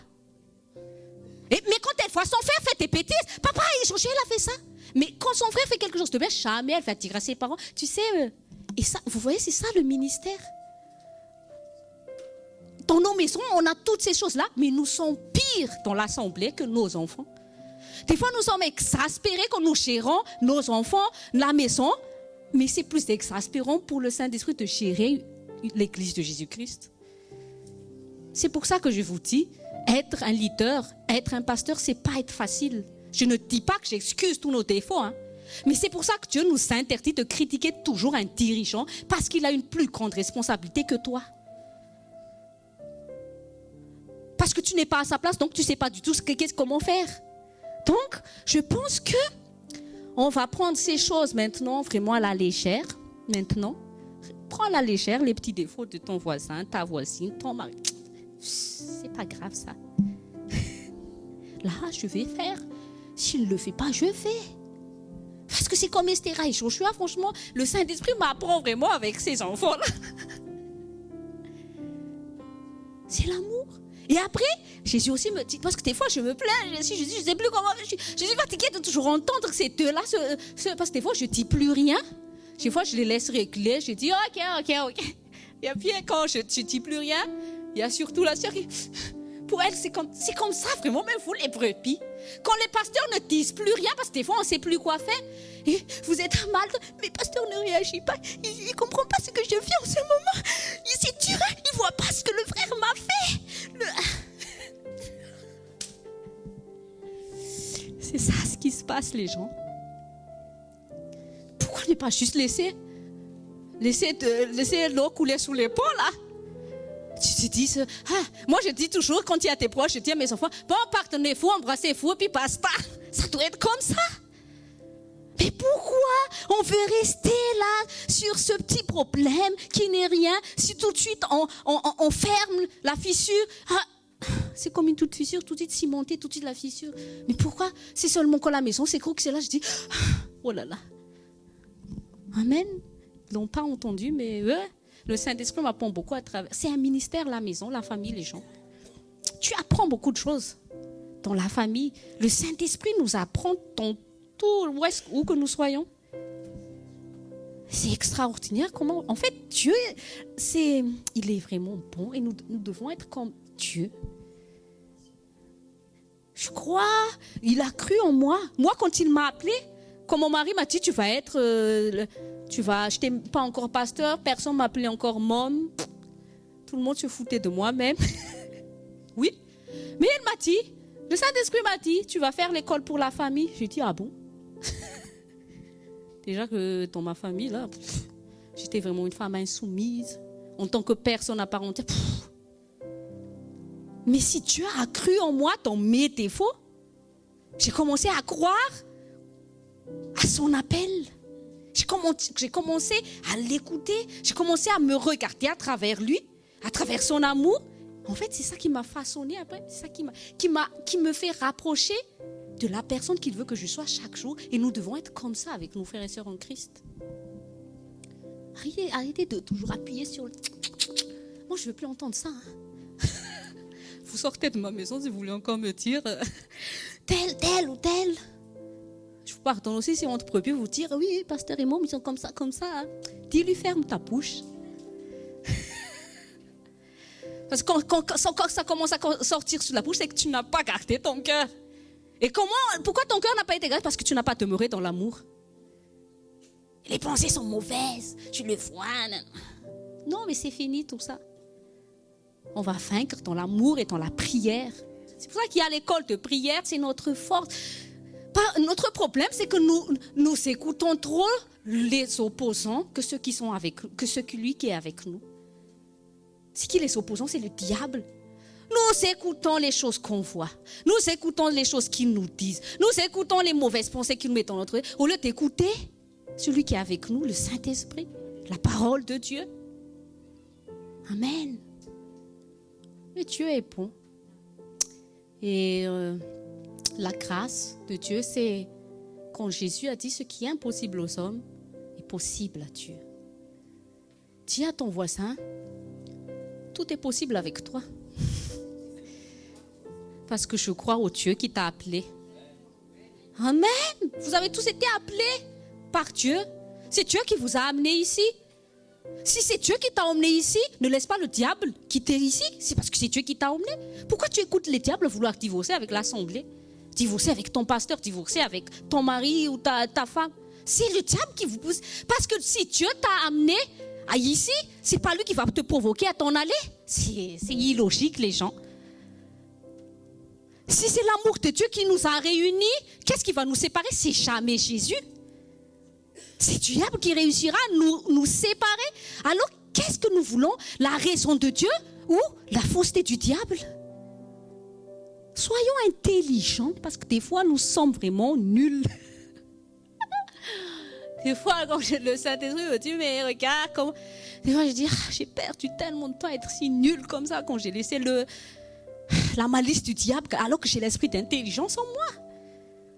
Mais quand elle voit son frère faire des bêtises, papa, elle a fait ça. Mais quand son frère fait quelque chose de bien, jamais elle va dire à ses parents, tu sais, et ça, vous voyez, c'est ça le ministère. Dans nos maisons, on a toutes ces choses-là, mais nous sommes pires dans l'assemblée que nos enfants. Des fois, nous sommes exaspérés quand nous gérons nos enfants, la maison, mais c'est plus exaspérant pour le Saint-Esprit de gérer l'Église de Jésus-Christ. C'est pour ça que je vous dis, être un leader, être un pasteur, c'est pas être facile. Je ne dis pas que j'excuse tous nos défauts, hein. Mais c'est pour ça que Dieu nous interdit de critiquer toujours un dirigeant parce qu'il a une plus grande responsabilité que toi. Parce que tu n'es pas à sa place, donc tu ne sais pas du tout comment faire. Donc, je pense que on va prendre ces choses maintenant vraiment à la légère. Maintenant, prends à la légère les petits défauts de ton voisin, ta voisine, ton mari. C'est pas grave ça. Là, je vais faire. S'il ne le fait pas, je fais. Parce que c'est comme Esther et Joshua, franchement, le Saint-Esprit m'apprend vraiment avec ces enfants-là. C'est l'amour. Et après, Jésus aussi me dit, parce que des fois je me plains, je ne sais plus comment, je suis fatiguée de toujours entendre ces deux-là, parce que des fois je ne dis plus rien, des fois je les laisse régler, je dis ok. Et puis quand je ne dis plus rien, il y a surtout la sœur qui, pour elle c'est comme ça vraiment, même vous les brebis. Quand les pasteurs ne disent plus rien, parce que des fois on ne sait plus quoi faire, et vous êtes mal, mais le pasteur ne réagit pas, il ne comprend pas ce que je vis en ce moment, c'est dur, il ne voit pas ce que le frère m'a fait. C'est ça ce qui se passe, les gens. Pourquoi ne pas juste laisser l'eau couler sous les ponts, là? Tu te dis, moi je dis toujours, quand il y a tes proches, je dis à mes enfants, bon, pardonnez-vous, embrassez-vous, et puis basta. Ça doit être comme ça. Mais pourquoi on veut rester là sur ce petit problème qui n'est rien, si tout de suite on ferme la fissure? C'est comme une toute fissure, tout de suite cimentée, tout de suite la fissure. Mais pourquoi? C'est seulement quand la maison s'écroule que c'est là, je dis, oh là là. Amen. Ils l'ont pas entendu, mais le Saint-Esprit m'apprend beaucoup à travers. C'est un ministère, la maison, la famille, les gens. Tu apprends beaucoup de choses dans la famille. Le Saint-Esprit nous apprend dans tout, où que nous soyons. C'est extraordinaire comment... En fait, Dieu, il est vraiment bon et nous devons être comme Dieu. Je crois, il a cru en moi. Moi, quand il m'a appelé, quand mon mari m'a dit, je n'étais pas encore pasteur, personne ne m'appelait encore môme. Tout le monde se foutait de moi-même. Oui. Mais il m'a dit, le Saint-Esprit m'a dit, tu vas faire l'école pour la famille. J'ai dit, ah bon? Déjà que dans ma famille, là, j'étais vraiment une femme insoumise, en tant que personne à part entière. Mais si Dieu a cru en moi dans mes défauts, j'ai commencé à croire à son appel. J'ai commencé à l'écouter. J'ai commencé à me regarder à travers lui, à travers son amour. En fait, c'est ça qui m'a façonné après. C'est ça qui me fait rapprocher de la personne qu'il veut que je sois chaque jour. Et nous devons être comme ça avec nos frères et sœurs en Christ. Arrêtez de toujours appuyer sur le... Moi, je ne veux plus entendre ça. Vous sortez de ma maison si vous voulez encore me dire tel ou tel. Je vous pardonne aussi si on peut vous dire oui, pasteur et moi, ils sont comme ça. Hein. Dis-lui, ferme ta bouche. Parce que quand ça commence à sortir sur la bouche, c'est que tu n'as pas gardé ton cœur. Et pourquoi ton cœur n'a pas été gardé? Parce que tu n'as pas demeuré dans l'amour. Les pensées sont mauvaises, tu le vois. Non, mais c'est fini tout ça. On va vaincre dans l'amour et dans la prière. C'est pour ça qu'il y a l'école de prière, c'est notre force. Notre problème, c'est que nous écoutons trop les opposants que ceux qui sont avec, que lui qui est avec nous. C'est qui les opposants? C'est le diable. Nous écoutons les choses qu'on voit. Nous écoutons les choses qu'ils nous disent. Nous écoutons les mauvaises pensées qu'ils nous mettent dans notre vie. Au lieu d'écouter celui qui est avec nous, le Saint-Esprit, la parole de Dieu. Amen. Mais Dieu est bon. Et la grâce de Dieu, c'est quand Jésus a dit ce qui est impossible aux hommes est possible à Dieu. Dis à ton voisin, tout est possible avec toi. Parce que je crois au Dieu qui t'a appelé. Amen. Vous avez tous été appelés par Dieu. C'est Dieu qui vous a amené ici. Si c'est Dieu qui t'a emmené ici, ne laisse pas le diable quitter ici. C'est parce que c'est Dieu qui t'a emmené. Pourquoi tu écoutes les diables vouloir divorcer avec l'assemblée? Divorcer avec ton pasteur, divorcer avec ton mari ou ta femme? C'est le diable qui vous pousse. Parce que si Dieu t'a amené à ici, c'est pas lui qui va te provoquer à t'en aller. C'est illogique, les gens. Si c'est l'amour de Dieu qui nous a réunis, qu'est-ce qui va nous séparer? C'est jamais Jésus. C'est Dieu qui réussira à nous séparer. Alors, qu'est-ce que nous voulons? La raison de Dieu ou la fausseté du diable? Soyons intelligents, parce que des fois, nous sommes vraiment nuls. Des fois, quand le Saint-Esprit me dit, mais regarde, comment... Des fois, je dis, j'ai perdu tellement de temps à être si nul comme ça quand j'ai laissé la malice du diable, alors que j'ai l'esprit d'intelligence en moi.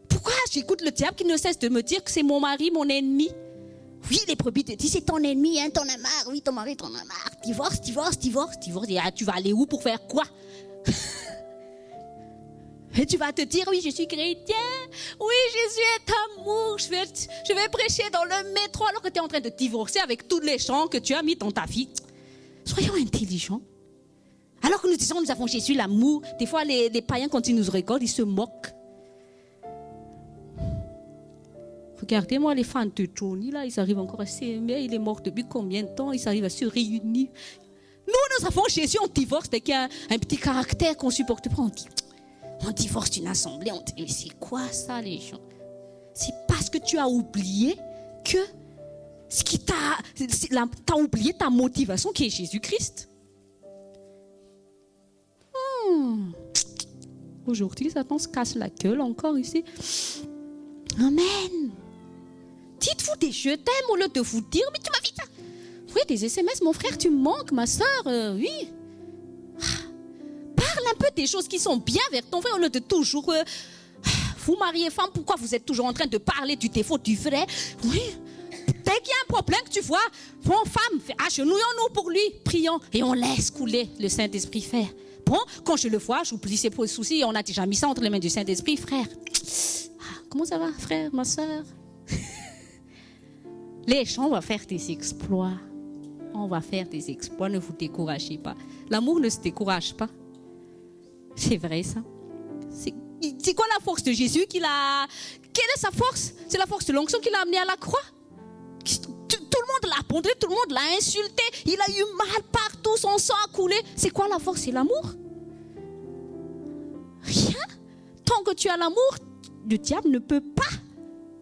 Pourquoi j'écoute le diable qui ne cesse de me dire que c'est mon mari, mon ennemi? Oui, les brebis te disent, c'est ton ennemi, hein, t'en as marre. Oui, ton mari, t'en as marre. Divorce. Et, tu vas aller où pour faire quoi? Et tu vas te dire, oui, je suis chrétien. Oui, Jésus est amour. Je vais prêcher dans le métro alors que tu es en train de divorcer avec tous les gens que tu as mis dans ta vie. Soyons intelligents. Alors que nous disons, nous avons Jésus, l'amour. Des fois, les païens, quand ils nous regardent, ils se moquent. Regardez-moi les fans de Johnny, là, ils arrivent encore à s'aimer. Il est mort depuis combien de temps? Ils arrivent à se réunir. Nous avons Jésus, on divorce dès qu'il y a un petit caractère qu'on ne supporte pas. On divorce d'une assemblée. On dit, mais c'est quoi ça, les gens? C'est parce que tu as oublié que ce qui t'as oublié ta motivation qui est Jésus-Christ. Aujourd'hui, Satan se casse la gueule encore ici. Amen. Dites-vous des je t'aime au lieu de vous dire, mais tu m'as fait ça. Oui, des SMS, mon frère, tu me manques, ma soeur, oui. Parle un peu des choses qui sont bien vers ton frère au lieu de toujours... vous, mari et femme, pourquoi vous êtes toujours en train de parler du défaut du frère? Oui. Dès qu'il y a un problème que tu vois, bon, femme, agenouillons-nous pour lui, prions, et on laisse couler le Saint-Esprit faire. Bon, quand je le vois, j'oublie ses soucis, on a déjà mis ça entre les mains du Saint-Esprit, frère. Comment ça va, frère, ma soeur? Les gens vont faire des exploits. On va faire des exploits, ne vous découragez pas. L'amour ne se décourage pas. C'est vrai, ça. C'est quoi la force de Jésus qu'il a... Quelle est sa force? C'est la force de l'onction qu'il a amené à la croix. Tout le monde l'a abandonné, tout le monde l'a insulté. Il a eu mal partout, son sang a coulé. C'est quoi la force? C'est l'amour. Rien. Tant que tu as l'amour, le diable ne peut pas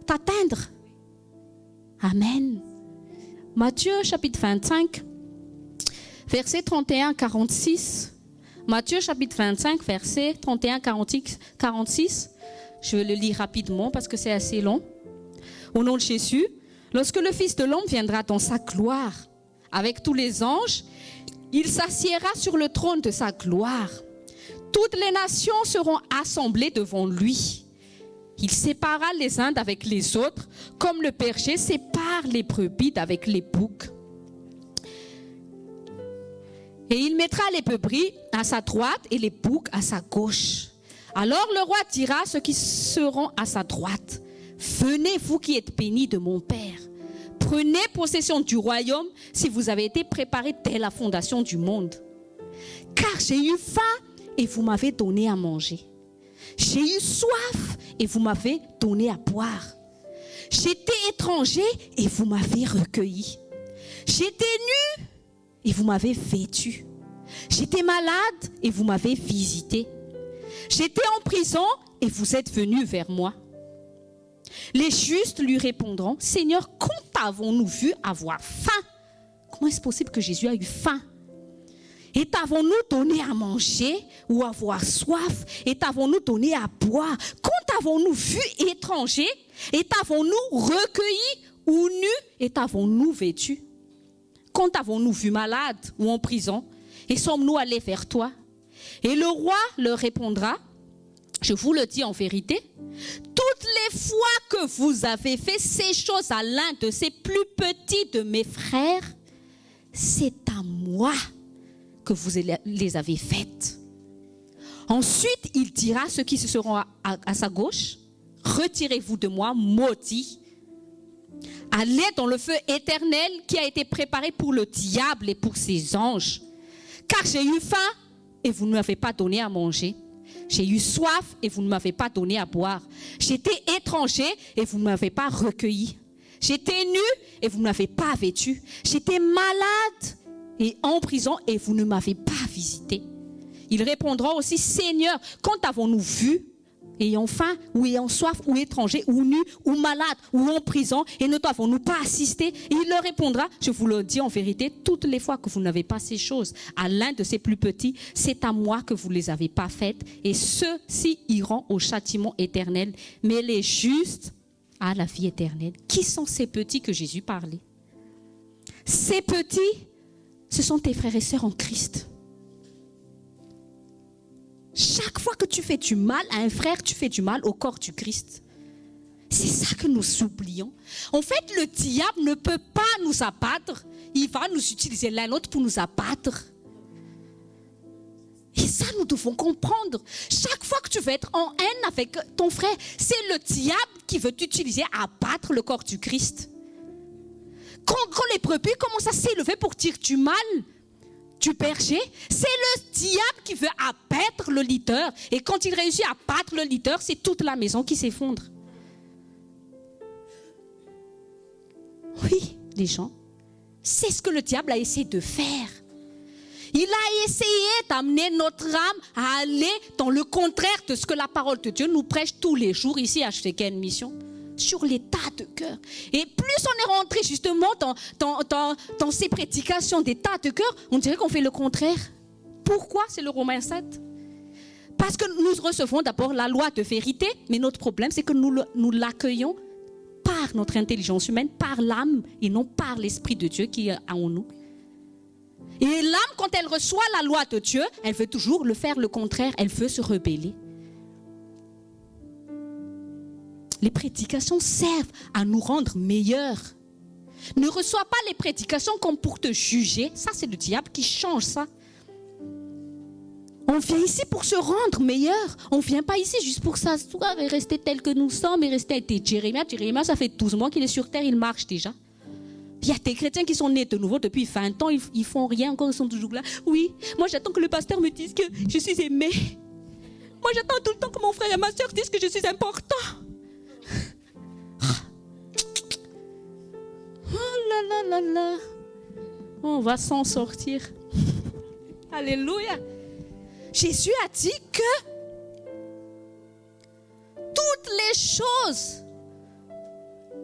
t'atteindre. Amen. Matthieu chapitre 25, verset 31-46. Matthieu chapitre 25, verset 31-46. Je vais le lire rapidement parce que c'est assez long. Au nom de Jésus, lorsque le Fils de l'homme viendra dans sa gloire avec tous les anges, il s'assiera sur le trône de sa gloire. Toutes les nations seront assemblées devant lui. Il séparera les uns d'avec les autres, comme le berger sépare les brebis d'avec les boucs. Et il mettra les brebis à sa droite et les boucs à sa gauche. Alors le roi dira à ceux qui seront à sa droite, « Venez, vous qui êtes bénis de mon Père. Prenez possession du royaume si vous avez été préparés dès la fondation du monde. car j'ai eu faim et vous m'avez donné à manger. J'ai eu soif et vous m'avez donné à boire. J'étais étranger et vous m'avez recueilli. J'étais nu et vous m'avez vêtu. J'étais malade et vous m'avez visité. J'étais en prison et vous êtes venus vers moi. Les justes lui répondront, Seigneur, quand t'avons-nous vu avoir faim? Comment est-ce possible que Jésus a eu faim? Et t'avons-nous donné à manger ou avoir soif? Et t'avons-nous donné à boire? Quand t'avons-nous vu étranger? Et t'avons-nous recueilli ou nu? Et t'avons-nous vêtu? Quand t'avons-nous vu malade ou en prison? Et sommes-nous allés vers toi? Et le roi leur répondra, je vous le dis en vérité, toutes les fois que vous avez fait ces choses à l'un de ces plus petits de mes frères, c'est à moi que vous les avez faites. Ensuite, il dira à ceux qui se seront à sa gauche, retirez-vous de moi, maudits. Allez dans le feu éternel qui a été préparé pour le diable et pour ses anges. Car j'ai eu faim et vous ne m'avez pas donné à manger. J'ai eu soif et vous ne m'avez pas donné à boire. J'étais étranger et vous ne m'avez pas recueilli. J'étais nu et vous ne m'avez pas vêtu. J'étais malade et en prison et vous ne m'avez pas visité. Ils répondront aussi, Seigneur, quand avons-nous vu, ayant faim ou ayant soif ou étranger ou nu ou malade ou en prison et ne t'avons-nous pas assisté? Et il leur répondra, je vous le dis en vérité, toutes les fois que vous n'avez pas ces choses à l'un de ces plus petits, c'est à moi que vous ne les avez pas faites et ceux-ci iront au châtiment éternel, mais les justes à la vie éternelle. Qui sont ces petits que Jésus parlait? Ces petits, ce sont tes frères et sœurs en Christ. Chaque fois que tu fais du mal à un frère, tu fais du mal au corps du Christ. C'est ça que nous oublions. En fait, le diable ne peut pas nous abattre. Il va nous utiliser l'un l'autre pour nous abattre. Et ça, nous devons comprendre. Chaque fois que tu veux être en haine avec ton frère, c'est le diable qui veut t'utiliser à abattre le corps du Christ. Quand les brebis commencent à s'élever pour dire du mal du berger, c'est le diable qui veut abattre le leader. Et quand il réussit à abattre le leader, c'est toute la maison qui s'effondre. Oui, les gens, c'est ce que le diable a essayé de faire. Il a essayé d'amener notre âme à aller dans le contraire de ce que la parole de Dieu nous prêche tous les jours ici à Sheken Mission. Sur l'état de cœur. Et plus on est rentré justement dans ces prédications d'état de cœur, on dirait qu'on fait le contraire. Pourquoi? C'est le Romains 7. Parce que nous recevons d'abord la loi de vérité, mais notre problème c'est que nous l'accueillons par notre intelligence humaine, par l'âme et non par l'Esprit de Dieu qui est en nous. Et l'âme, quand elle reçoit la loi de Dieu, elle veut toujours le faire le contraire, elle veut se rebeller. Les prédications servent à nous rendre meilleurs. Ne reçois pas les prédications comme pour te juger. Ça, c'est le diable qui change ça. On vient ici pour se rendre meilleur. On ne vient pas ici juste pour s'asseoir et rester tel que nous sommes et rester avec Jérémie. Jérémie, ça fait 12 mois qu'il est sur terre, il marche déjà. Il y a des chrétiens qui sont nés de nouveau depuis 20 ans, ils ne font rien encore, ils sont toujours là. Oui, moi j'attends que le pasteur me dise que je suis aimé. Moi j'attends tout le temps que mon frère et ma soeur disent que je suis important. Oh là là là là. On va s'en sortir. Alléluia. Jésus a dit que toutes les choses,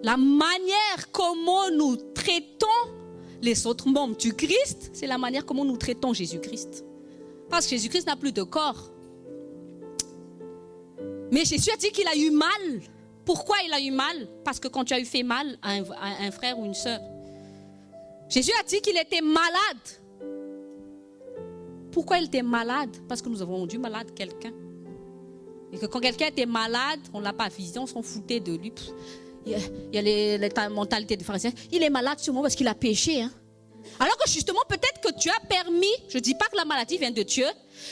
la manière comment nous traitons les autres membres du Christ, c'est la manière comment nous traitons Jésus-Christ. Parce que Jésus-Christ n'a plus de corps. Mais Jésus a dit qu'il a eu mal. Pourquoi il a eu mal? Parce que quand tu as eu fait mal à un frère ou une sœur. Jésus a dit qu'il était malade. Pourquoi il était malade? Parce que nous avons rendu malade quelqu'un. Et que quand quelqu'un était malade, on ne l'a pas visité, on s'en foutait de lui. Il y a la mentalité des pharisiens. Il est malade sûrement parce qu'il a péché. Hein? Alors que justement, peut-être que Dieu a permis, je ne dis pas que la maladie vient de Dieu,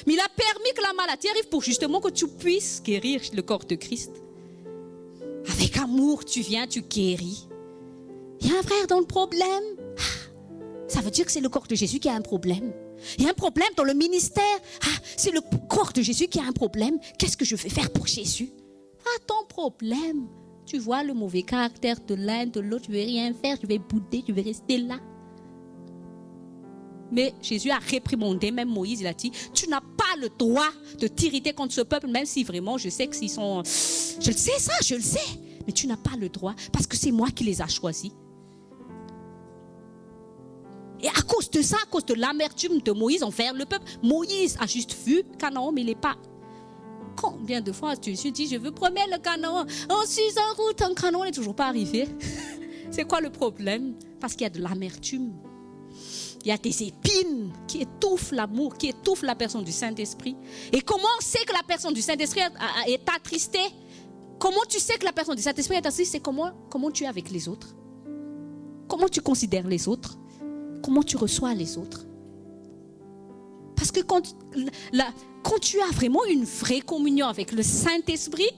mais il a permis que la maladie arrive pour justement que tu puisses guérir le corps de Christ. Avec amour, tu viens, tu guéris. Il y a un frère dans le problème. Ça veut dire que c'est le corps de Jésus qui a un problème. Il y a un problème dans le ministère. Ah, c'est le corps de Jésus qui a un problème. Qu'est-ce que je vais faire pour Jésus? Pas ton problème. Tu vois le mauvais caractère de l'un, de l'autre. Je ne vais rien faire. Je vais bouder. Je vais rester là. Mais Jésus a réprimandé, même Moïse, il a dit, tu n'as pas le droit de t'irriter contre ce peuple, même si vraiment je sais que s'ils sont... Je le sais ça, je le sais. Mais tu n'as pas le droit parce que c'est moi qui les ai choisis. Et à cause de ça, à cause de l'amertume de Moïse envers le peuple, Moïse a juste vu Canaan, mais il n'est pas... Combien de fois tu te dis, je veux promettre le Canaan, on suis en route, en Canaan n'est toujours pas arrivé. C'est quoi le problème? Parce qu'il y a de l'amertume. Il y a des épines qui étouffent l'amour, qui étouffent la personne du Saint-Esprit. Et comment on sait que la personne du Saint-Esprit est attristée? Comment tu sais que la personne du Saint-Esprit est attristée? C'est comment tu es avec les autres. Comment tu considères les autres? Comment tu reçois les autres? Parce que quand tu as vraiment une vraie communion avec le Saint-Esprit,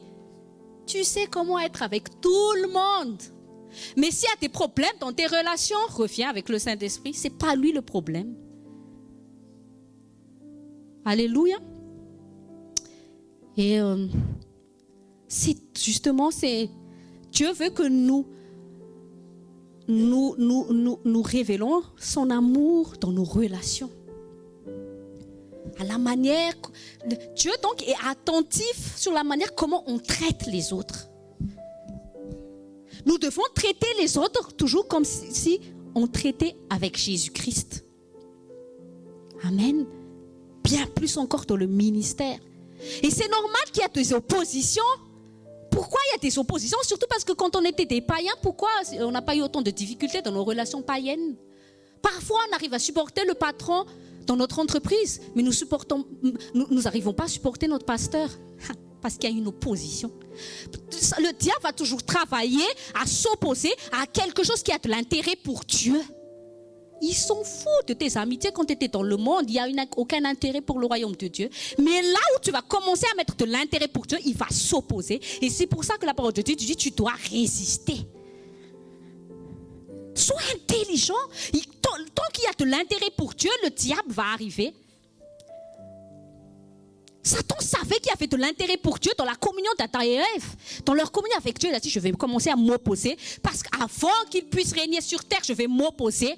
tu sais comment être avec tout le monde. Mais s'il y a des problèmes dans tes relations, reviens avec le Saint-Esprit. Ce n'est pas lui le problème. Alléluia. Et Dieu veut que nous révélons son amour dans nos relations. À la manière, Dieu donc est attentif sur la manière comment on traite les autres. Nous devons traiter les autres toujours comme si on traitait avec Jésus-Christ. Amen. Bien plus encore dans le ministère. Et c'est normal qu'il y ait des oppositions. Pourquoi il y a des oppositions? Surtout parce que quand on était des païens, pourquoi on n'a pas eu autant de difficultés dans nos relations païennes? Parfois, on arrive à supporter le patron dans notre entreprise, mais nous n'arrivons pas à supporter notre pasteur. Parce qu'il y a une opposition. Le diable va toujours travailler à s'opposer à quelque chose qui a de l'intérêt pour Dieu. Ils s'en foutent de tes amitiés quand tu étais dans le monde. Il n'y a aucun intérêt pour le royaume de Dieu. Mais là où tu vas commencer à mettre de l'intérêt pour Dieu, il va s'opposer. Et c'est pour ça que la parole de Dieu dit, tu dois résister. Sois intelligent. Tant qu'il y a de l'intérêt pour Dieu, le diable va arriver. Satan savait qu'il y avait de l'intérêt pour Dieu dans la communion d'Adam et Ève. Dans leur communion avec Dieu, il a dit, je vais commencer à m'opposer. Parce qu'avant qu'il puisse régner sur terre, je vais m'opposer.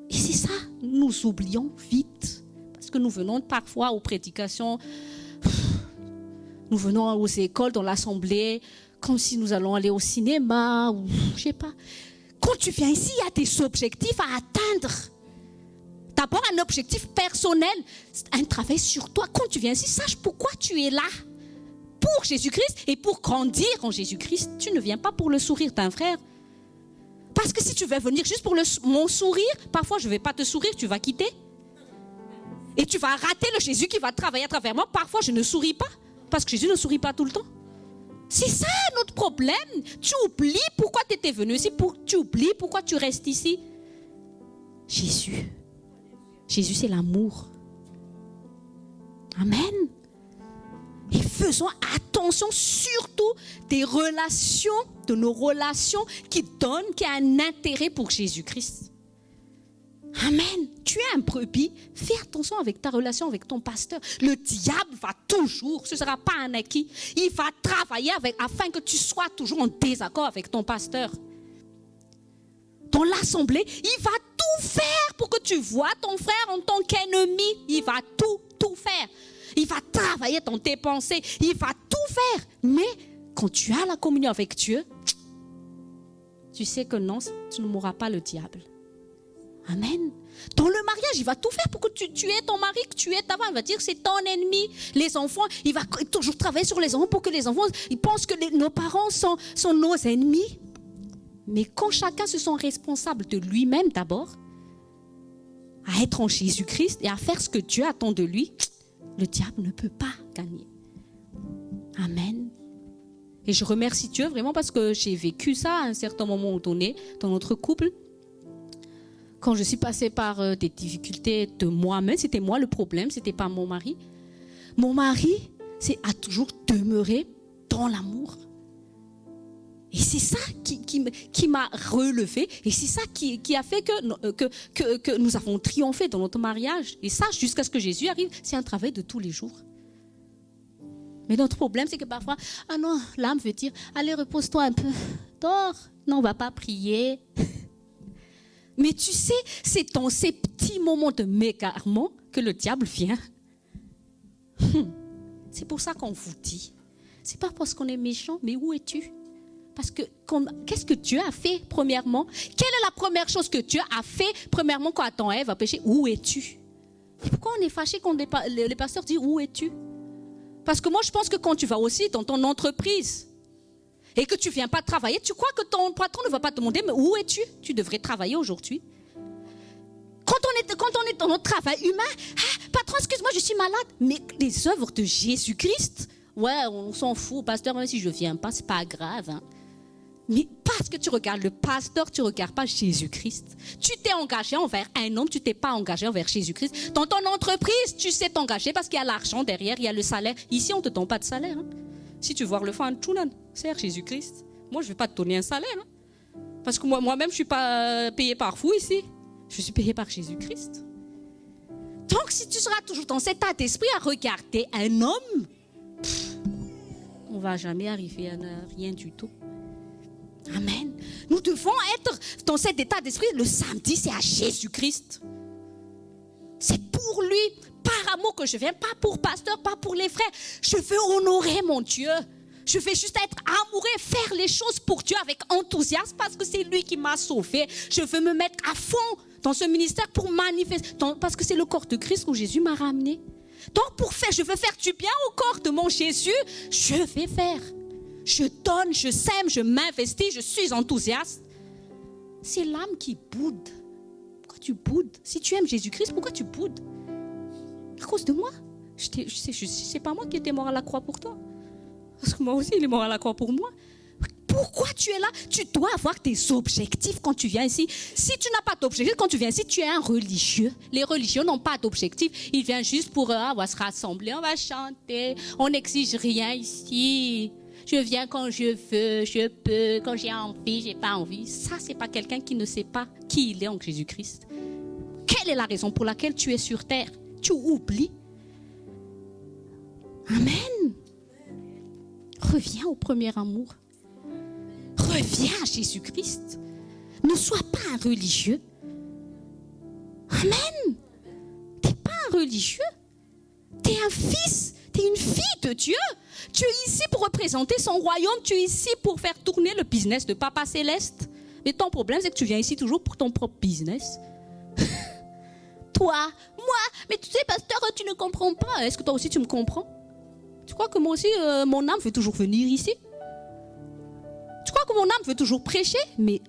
Et c'est ça, nous oublions vite. Parce que nous venons parfois aux prédications, nous venons aux écoles, dans l'assemblée, comme si nous allons aller au cinéma, ou je sais pas. Quand tu viens ici, il y a des objectifs à atteindre. D'abord, un objectif personnel, un travail sur toi. Quand tu viens ici, sache pourquoi tu es là. Pour Jésus-Christ et pour grandir en Jésus-Christ. Tu ne viens pas pour le sourire d'un frère. Parce que si tu veux venir juste pour mon sourire, parfois je ne vais pas te sourire, tu vas quitter. Et tu vas rater le Jésus qui va travailler à travers moi. Parfois je ne souris pas, parce que Jésus ne sourit pas tout le temps. C'est ça notre problème. Tu oublies pourquoi tu étais venu ici, tu oublies pourquoi tu restes ici. Jésus, c'est l'amour. Amen. Et faisons attention surtout de nos relations qui ont un intérêt pour Jésus-Christ. Amen. Tu es un brebis, fais attention avec ta relation avec ton pasteur. Le diable va toujours, ce ne sera pas un acquis, il va travailler afin que tu sois toujours en désaccord avec ton pasteur. Dans l'assemblée, il va tout faire pour que tu vois ton frère en tant qu'ennemi. Il va tout faire. Il va travailler dans tes pensées. Il va tout faire. Mais quand tu as la communion avec Dieu, tu sais que non, tu ne mourras pas le diable. Amen. Dans le mariage, il va tout faire pour que tu aies ton mari, que tu aies ta femme. Il va dire que c'est ton ennemi. Les enfants, il va toujours travailler sur les enfants pour que les enfants ils pensent que nos parents sont nos ennemis. Mais quand chacun se sent responsable de lui-même d'abord, à être en Jésus-Christ et à faire ce que Dieu attend de lui, le diable ne peut pas gagner. Amen. Et je remercie Dieu vraiment parce que j'ai vécu ça à un certain moment donné dans notre couple. Quand je suis passée par des difficultés de moi-même, c'était moi le problème, c'était pas mon mari. Mon mari a toujours demeuré dans l'amour. Et c'est ça qui m'a relevé et c'est ça qui a fait que nous avons triomphé dans notre mariage. Et ça, jusqu'à ce que Jésus arrive, c'est un travail de tous les jours. Mais notre problème, c'est que parfois, ah non, l'âme veut dire, allez, repose-toi un peu, dors. Non, on ne va pas prier. Mais tu sais, c'est dans ces petits moments de m'égarement que le diable vient. C'est pour ça qu'on vous dit. C'est pas parce qu'on est méchant, mais où es-tu? Parce que qu'est-ce que Dieu a fait premièrement? Quelle est la première chose que Dieu a fait premièrement quand Adam et Ève a péché? Où es-tu? Et pourquoi on est fâché quand les pasteurs disent où es-tu? Parce que moi je pense que quand tu vas aussi dans ton entreprise et que tu ne viens pas travailler, tu crois que ton patron ne va pas te demander mais où es-tu? Tu devrais travailler aujourd'hui. Quand on est dans notre travail humain, patron, excuse-moi, je suis malade. Mais les œuvres de Jésus-Christ, ouais, on s'en fout, pasteur, même si je ne viens pas, ce n'est pas grave. Hein. Mais parce que tu regardes le pasteur, tu ne regardes pas Jésus-Christ. Tu t'es engagé envers un homme, tu ne t'es pas engagé envers Jésus-Christ. Dans ton entreprise, tu sais t'engager parce qu'il y a l'argent derrière, il y a le salaire. Ici, on ne te donne pas de salaire. Hein. Si tu vois le fan, sert Jésus-Christ. Moi, je ne vais pas te donner un salaire. Hein. Parce que moi-même, je ne suis pas payé par vous ici. Je suis payé par Jésus-Christ. Donc, si tu seras toujours dans cet état d'esprit à regarder un homme, on ne va jamais arriver à rien du tout. Amen. Nous devons être dans cet état d'esprit. Le samedi, c'est à Jésus-Christ. C'est pour lui, par amour que je viens, pas pour pasteur, pas pour les frères. Je veux honorer mon Dieu. Je veux juste être amoureux, faire les choses pour Dieu avec enthousiasme parce que c'est lui qui m'a sauvé. Je veux me mettre à fond dans ce ministère pour manifester, parce que c'est le corps de Christ où Jésus m'a ramené. Donc je veux faire du bien au corps de mon Jésus, je vais faire. Je donne, je sème, je m'investis, je suis enthousiaste. C'est l'âme qui boude. Pourquoi tu boudes? Si tu aimes Jésus-Christ, pourquoi tu boudes? À cause de moi. C'est pas moi qui étais mort à la croix pour toi. Parce que moi aussi, il est mort à la croix pour moi. Pourquoi tu es là? Tu dois avoir des objectifs quand tu viens ici. Si tu n'as pas d'objectifs, quand tu viens ici, tu es un religieux. Les religieux n'ont pas d'objectifs. Ils viennent juste pour, on va se rassembler, on va chanter. On n'exige rien ici. Je viens quand je veux, je peux, quand j'ai envie, j'ai pas envie. Ça, c'est pas quelqu'un qui ne sait pas qui il est en Jésus-Christ. Quelle est la raison pour laquelle tu es sur terre? Tu oublies. Amen. Reviens au premier amour. Reviens à Jésus-Christ. Ne sois pas un religieux. Amen. Tu n'es pas un religieux. Tu es un fils. Tu es une fille de Dieu. Tu es ici pour représenter son royaume. Tu es ici pour faire tourner le business de Papa Céleste. Mais ton problème, c'est que tu viens ici toujours pour ton propre business. Toi, moi, mais tu sais, pasteur, tu ne comprends pas. Est-ce que toi aussi, tu me comprends? Tu crois que moi aussi, mon âme veut toujours venir ici? Tu crois que mon âme veut toujours prêcher? Mais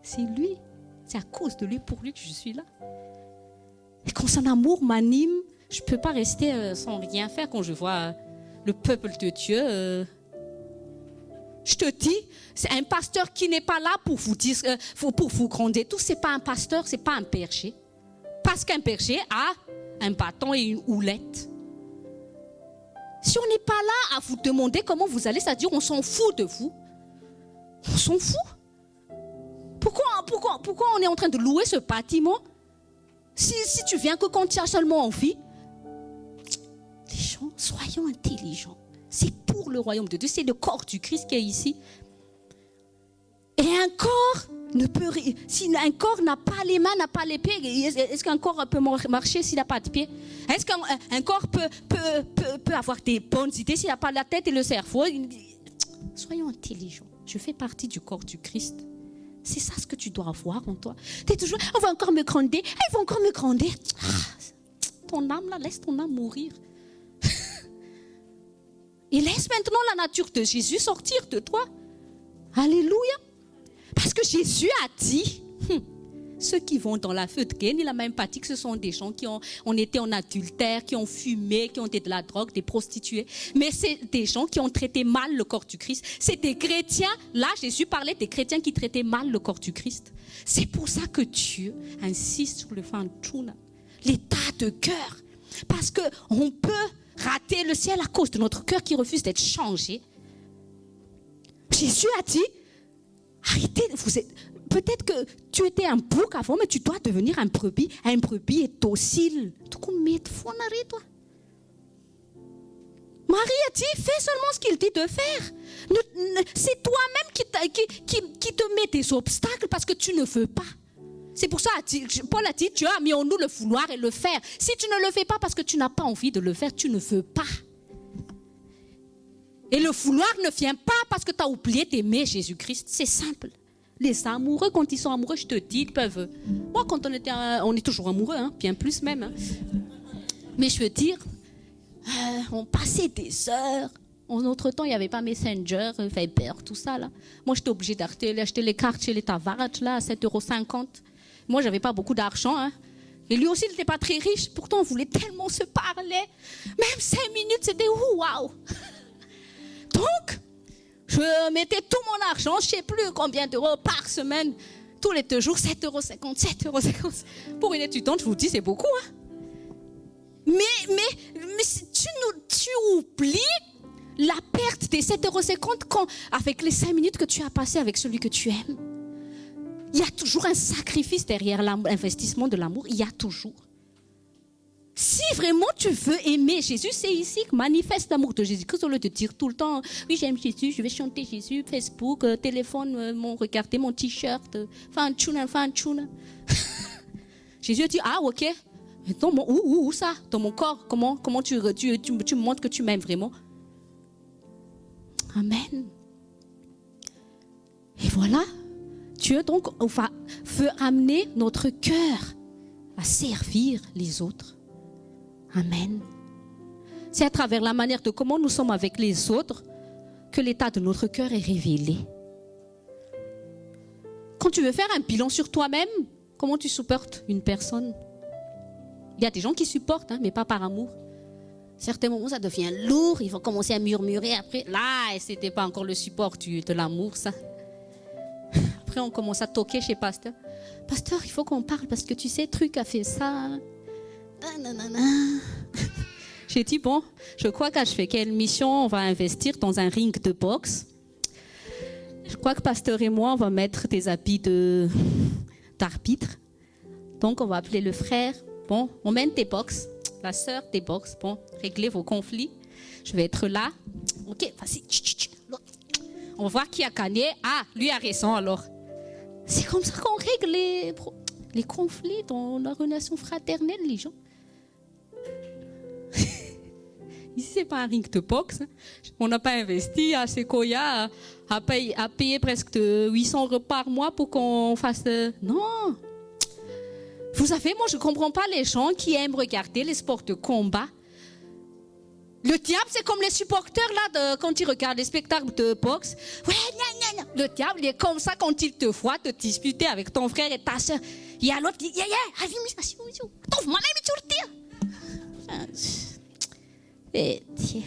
c'est lui. C'est à cause de lui, pour lui que je suis là. Et quand son amour m'anime, je ne peux pas rester sans rien faire quand je vois le peuple de Dieu. Je te dis, c'est un pasteur qui n'est pas là pour vous dire, pour vous gronder. Tout, ce n'est pas un pasteur, ce n'est pas un berger. Parce qu'un berger a un bâton et une houlette. Si on n'est pas là à vous demander comment vous allez, c'est-à-dire on s'en fout de vous. On s'en fout. Pourquoi on est en train de louer ce bâtiment si tu viens que quand tu as seulement envie? Les gens, soyons intelligents. C'est pour le royaume de Dieu. C'est le corps du Christ qui est ici. Et un corps ne peut rien. Si un corps n'a pas les mains, n'a pas les pieds, est-ce qu'un corps peut marcher s'il n'a pas de pieds? Est-ce qu'un corps peut avoir des bonnes idées s'il n'a pas la tête et le cerveau? Soyons intelligents. Je fais partie du corps du Christ. C'est ça ce que tu dois avoir en toi. Tu es toujours, on va encore me gronder, ils vont encore me gronder. Ton âme là, laisse ton âme mourir. Et laisse maintenant la nature de Jésus sortir de toi. Alléluia. Parce que Jésus a dit, ceux qui vont dans la feu de Caïn, il a même pas dit que ce sont des gens qui ont été en adultère, qui ont fumé, qui ont été de la drogue, des prostituées. Mais c'est des gens qui ont traité mal le corps du Christ. C'est des chrétiens. Là, Jésus parlait des chrétiens qui traitaient mal le corps du Christ. C'est pour ça que Dieu insiste sur le fantuna, l'état de cœur. Parce qu'on peut rater le ciel à cause de notre cœur qui refuse d'être changé. Jésus a dit, arrêtez, peut-être que tu étais un bouc avant, mais tu dois devenir un brebis. Un brebis est docile. Toi. Marie a dit, fais seulement ce qu'il dit de faire. C'est toi-même qui te met des obstacles parce que tu ne veux pas. C'est pour ça, Paul a dit, Dieu a mis en nous le vouloir et le faire. Si tu ne le fais pas parce que tu n'as pas envie de le faire, tu ne veux pas. Et le vouloir ne vient pas parce que tu as oublié d'aimer Jésus-Christ. C'est simple. Les amoureux, quand ils sont amoureux, je te dis, ils peuvent... Moi, quand on est toujours amoureux, hein, bien plus même. Hein. Mais je veux dire, on passait des heures. En notre temps, il n'y avait pas Messenger, Viber, tout ça. Là. Moi, j'étais obligée d'acheter les cartes chez les Tavares là, à 7,50 €. Moi, je n'avais pas beaucoup d'argent. Hein. Et lui aussi, il n'était pas très riche. Pourtant, on voulait tellement se parler. Même 5 minutes, c'était waouh. Donc, je mettais tout mon argent, je ne sais plus combien d'euros par semaine, tous les 2 jours, 7,50 €, 7,50 €. Pour une étudiante, je vous dis, c'est beaucoup. Hein. Mais si tu oublies la perte des 7,50 € avec les 5 minutes que tu as passées avec celui que tu aimes. Il y a toujours un sacrifice derrière l'investissement de l'amour, il y a toujours. Si vraiment tu veux aimer Jésus, c'est ici que manifeste l'amour de Jésus-Christ au lieu de dire tout le temps, oui j'aime Jésus, je vais chanter Jésus, Facebook, téléphone, regardez mon t-shirt, fan tchuna. Jésus dit, ah ok, où ça, dans mon corps, comment tu me montres que tu m'aimes vraiment. Amen. Et voilà, Dieu donc veut amener notre cœur à servir les autres. Amen. C'est à travers la manière de comment nous sommes avec les autres que l'état de notre cœur est révélé. Quand tu veux faire un bilan sur toi-même, comment tu supportes une personne? Il y a des gens qui supportent, hein, mais pas par amour. Certains moments, ça devient lourd, ils vont commencer à murmurer après. Là, ce n'était pas encore le support de l'amour, ça. Après, on commence à toquer chez Pasteur. Pasteur, il faut qu'on parle parce que tu sais, truc a fait ça. J'ai dit, bon, je crois qu'à je fais quelle mission, on va investir dans un ring de boxe. Je crois que Pasteur et moi, on va mettre des habits d'arbitre. Donc, on va appeler le frère. Bon, on mène des box. La sœur des box. Bon, réglez vos conflits. Je vais être là. Ok, vas-y. On va voir qui a gagné. Ah, lui a raison alors. C'est comme ça qu'on règle les conflits dans la relation fraternelle, les gens. Ici, ce n'est pas un ring de boxe. On n'a pas investi à Sequoia à payer presque 800 € par mois pour qu'on fasse... Non. Vous savez, moi, je ne comprends pas les gens qui aiment regarder les sports de combat. Le diable, c'est comme les supporters, là, quand ils regardent les spectacles de boxe. Ouais, gna, gna, gna. Le diable, il est comme ça quand il te voit te disputer avec ton frère et ta soeur. Il y a l'autre qui dit, attends, moi, et tiens.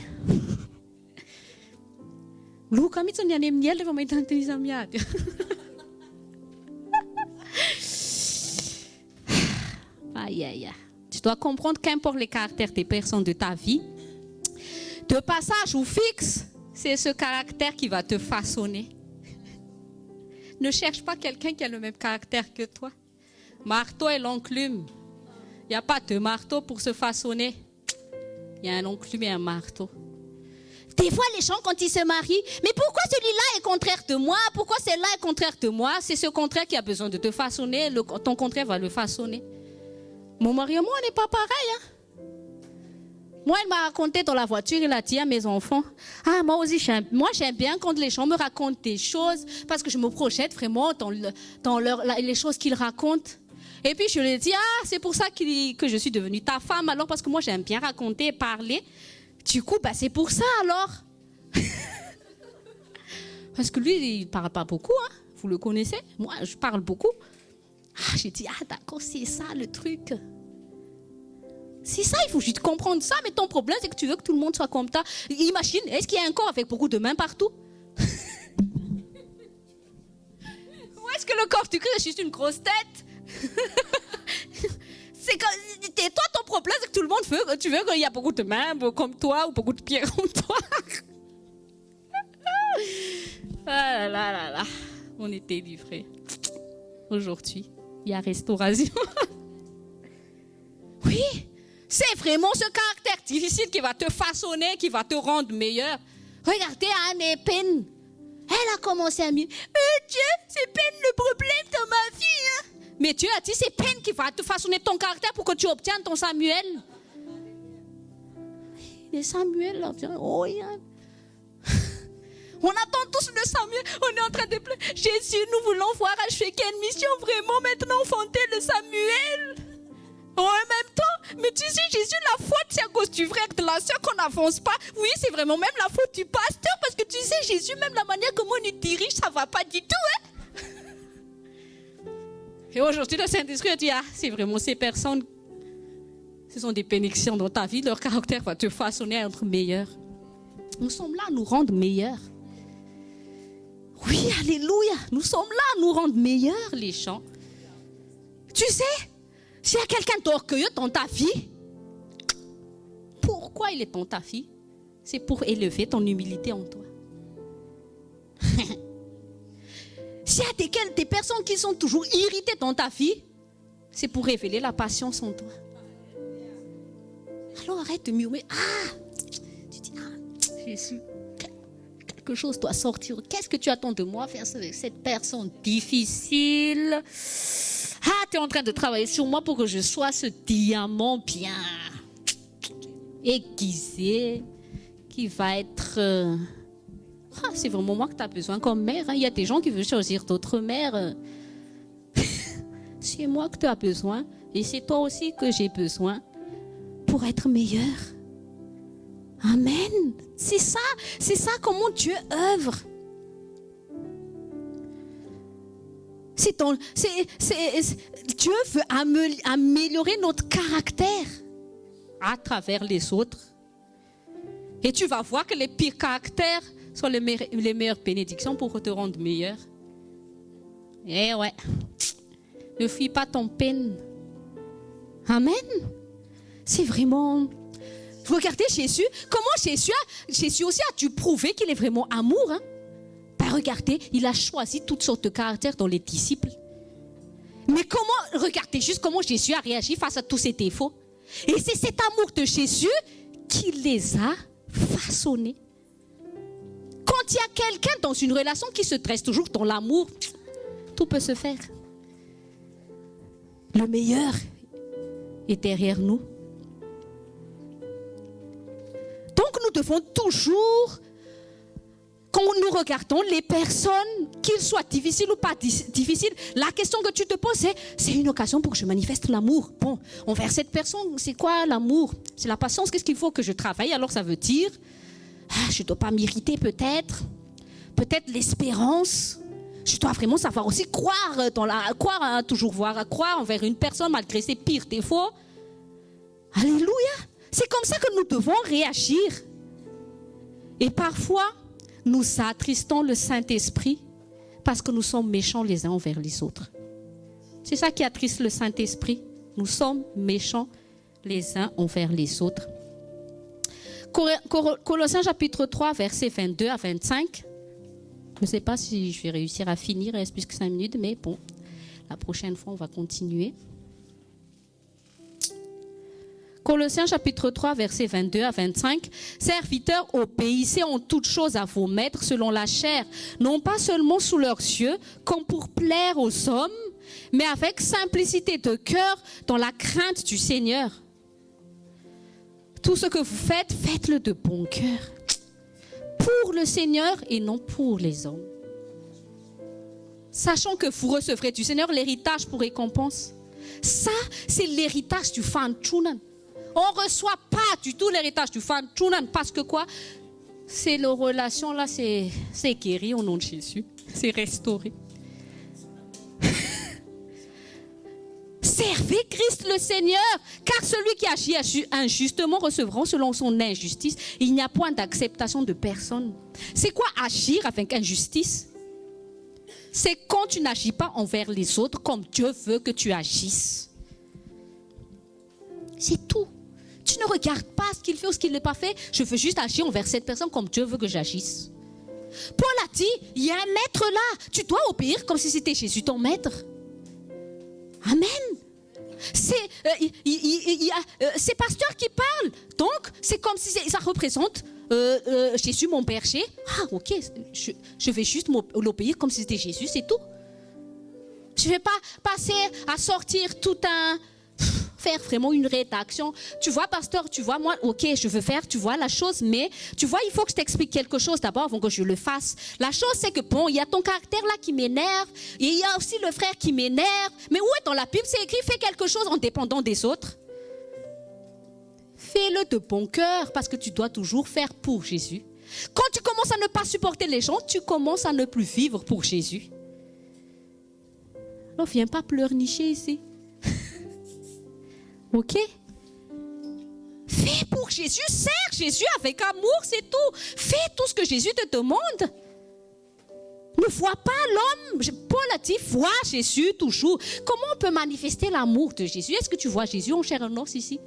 Lou, comme ils ont dit, miel, ils vont mettre des amis. Aïe, aïe, aïe. Tu dois comprendre qu'importe les caractères des personnes de ta vie, de passage ou fixe, c'est ce caractère qui va te façonner. Ne cherche pas quelqu'un qui a le même caractère que toi. Marteau et l'enclume. Il n'y a pas de marteau pour se façonner. Il y a un enclume et un marteau. Des fois, les gens, quand ils se marient, mais pourquoi celui-là est contraire de moi? Pourquoi celle-là est contraire de moi? C'est ce contraire qui a besoin de te façonner. Ton contraire va le façonner. Mon mari et moi, on n'est pas pareil. Hein? Moi, elle m'a raconté dans la voiture, il a dit à mes enfants, ah, moi aussi, j'aime bien quand les gens me racontent des choses parce que je me projette vraiment dans les choses qu'ils racontent. Et puis, je lui ai dit, ah, c'est pour ça que je suis devenue ta femme, alors parce que moi, j'aime bien raconter et parler. Du coup, bah, c'est pour ça, alors. Parce que lui, il ne parle pas beaucoup, hein. Vous le connaissez. Moi, je parle beaucoup. Ah, j'ai dit, ah, d'accord, c'est ça, le truc. C'est ça, il faut juste comprendre ça, mais ton problème, c'est que tu veux que tout le monde soit comme ça. Imagine, est-ce qu'il y a un corps avec beaucoup de mains partout? Ou est-ce que le corps du Christ est juste une grosse tête? C'est que toi, ton problème, c'est que tout le monde veut, tu veux qu'il y a beaucoup de mains comme toi ou beaucoup de pieds comme toi. Ah là là là, on est délivrés. Aujourd'hui, il y a restauration. Oui, c'est vraiment ce caractère difficile qui va te façonner, qui va te rendre meilleur. Regardez Anne Peine. Elle a commencé à me dire, Dieu, c'est peine le problème dans ma vie. Hein? Mais Dieu a dit, c'est peine qui va te façonner ton caractère pour que tu obtiennes ton Samuel. Et Samuel, là, oh, regarde. On attend tous le Samuel, on est en train de pleurer. Jésus, nous voulons voir achever quelle mission vraiment maintenant enfanter le Samuel. En même temps, mais tu sais, Jésus, la faute, c'est à cause du frère, de la soeur qu'on n'avance pas. Oui, c'est vraiment même la faute du pasteur, parce que tu sais, Jésus, même la manière comment il nous dirige, ça ne va pas du tout. Hein? Et aujourd'hui, le Saint-Esprit a dit, c'est vraiment ces personnes, ce sont des bénédictions dans ta vie, leur caractère va te façonner à être meilleur. Nous sommes là à nous rendre meilleurs. Oui, alléluia, nous sommes là à nous rendre meilleurs, les gens. Tu sais, s'il y a quelqu'un d'orgueilleux dans ta vie, pourquoi il est dans ta vie? C'est pour élever ton humilité en toi. S'il y a des personnes qui sont toujours irritées dans ta vie, c'est pour révéler la patience en toi. Alors arrête de murmurer. Tu dis, Jésus, quelque chose doit sortir. Qu'est-ce que tu attends de moi faire avec cette personne difficile? Tu es en train de travailler sur moi pour que je sois ce diamant bien aiguisé qui va être... c'est vraiment moi que tu as besoin comme mère. Il y a des gens qui veulent choisir d'autres mères. C'est moi que tu as besoin et c'est toi aussi que j'ai besoin pour être meilleur. Amen. C'est ça comment Dieu œuvre. Dieu veut améliorer notre caractère à travers les autres. Et tu vas voir que les pires caractères sont les meilleures bénédictions pour te rendre meilleur. Eh ouais. Ne fuis pas ton peine. Amen. C'est vraiment... Regardez Jésus. Comment Jésus aussi a dû prouver qu'il est vraiment amour. Hein? Regardez, il a choisi toutes sortes de caractères dans les disciples. Mais regardez juste comment Jésus a réagi face à tous ces défauts. Et c'est cet amour de Jésus qui les a façonnés. Quand il y a quelqu'un dans une relation qui se dresse toujours dans l'amour, tout peut se faire. Le meilleur est derrière nous. Donc nous devons toujours... Quand nous regardons les personnes, qu'ils soient difficiles ou pas difficiles, la question que tu te poses, c'est une occasion pour que je manifeste l'amour. Bon, envers cette personne, c'est quoi l'amour? C'est la patience. Qu'est-ce qu'il faut que je travaille? Alors ça veut dire, je ne dois pas m'irriter peut-être l'espérance. Je dois vraiment savoir aussi croire envers une personne malgré ses pires défauts. Alléluia. C'est comme ça que nous devons réagir. Et parfois, nous attristons le Saint-Esprit parce que nous sommes méchants les uns envers les autres. C'est ça qui attriste le Saint-Esprit. Nous sommes méchants les uns envers les autres. Colossiens chapitre 3, versets 22 à 25. Je ne sais pas si je vais réussir à finir, il reste plus que 5 minutes, mais bon, la prochaine fois, on va continuer. Colossiens chapitre 3, versets 22 à 25. Serviteurs, obéissez en toutes choses à vos maîtres selon la chair, non pas seulement sous leurs yeux, comme pour plaire aux hommes, mais avec simplicité de cœur, dans la crainte du Seigneur. Tout ce que vous faites, faites-le de bon cœur, pour le Seigneur et non pour les hommes. Sachant que vous recevrez du Seigneur l'héritage pour récompense. Ça, c'est l'héritage du Fanchunan. On ne reçoit pas du tout l'héritage du Fanchunan parce que quoi? C'est la relation là, c'est guéri au nom de Jésus. C'est restauré. Servez Christ le Seigneur, car celui qui agit injustement recevra selon son injustice. Il n'y a point d'acceptation de personne. C'est quoi agir avec injustice? C'est quand tu n'agis pas envers les autres comme Dieu veut que tu agisses. C'est tout. Tu ne regardes pas ce qu'il fait ou ce qu'il n'a pas fait. Je veux juste agir envers cette personne comme Dieu veut que j'agisse. Paul a dit, il y a un maître là. Tu dois obéir comme si c'était Jésus ton maître. Amen. C'est pasteur qui parle. Donc, c'est comme si ça représente Jésus mon berger. Ah, ok, je vais juste l'obéir comme si c'était Jésus, c'est tout. Je ne vais pas passer à sortir tout un... faire vraiment une rédaction. Tu vois, pasteur, tu vois, moi, ok, je veux faire, tu vois, la chose, mais tu vois, il faut que je t'explique quelque chose d'abord avant que je le fasse. La chose, c'est que, bon, il y a ton caractère là qui m'énerve, et il y a aussi le frère qui m'énerve, mais où est dans la Bible, c'est écrit, fais quelque chose en dépendant des autres. Fais-le de bon cœur, parce que tu dois toujours faire pour Jésus. Quand tu commences à ne pas supporter les gens, tu commences à ne plus vivre pour Jésus. Alors, viens pas pleurnicher ici. Ok? Fais pour Jésus, sers Jésus avec amour, c'est tout. Fais tout ce que Jésus te demande. Ne vois pas l'homme. Paul a dit, vois Jésus toujours. Comment on peut manifester l'amour de Jésus? Est-ce que tu vois Jésus en chair et en os ici?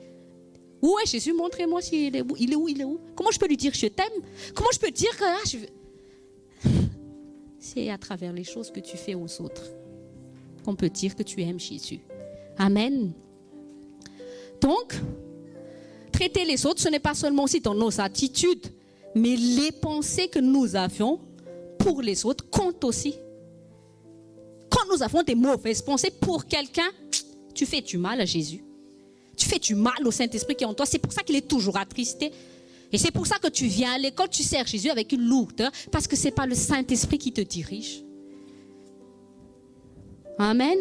Où est Jésus? Montrez-moi s'il est où. Il est où? Comment je peux lui dire je t'aime? Comment je peux dire que c'est à travers les choses que tu fais aux autres qu'on peut dire que tu aimes Jésus. Amen. Donc, traiter les autres, ce n'est pas seulement aussi dans nos attitudes, mais les pensées que nous avions pour les autres comptent aussi. Quand nous avons des mauvaises pensées pour quelqu'un, tu fais du mal à Jésus. Tu fais du mal au Saint-Esprit qui est en toi. C'est pour ça qu'il est toujours attristé. Et c'est pour ça que tu viens à l'école, tu sers Jésus avec une lourdeur, parce que ce n'est pas le Saint-Esprit qui te dirige. Amen.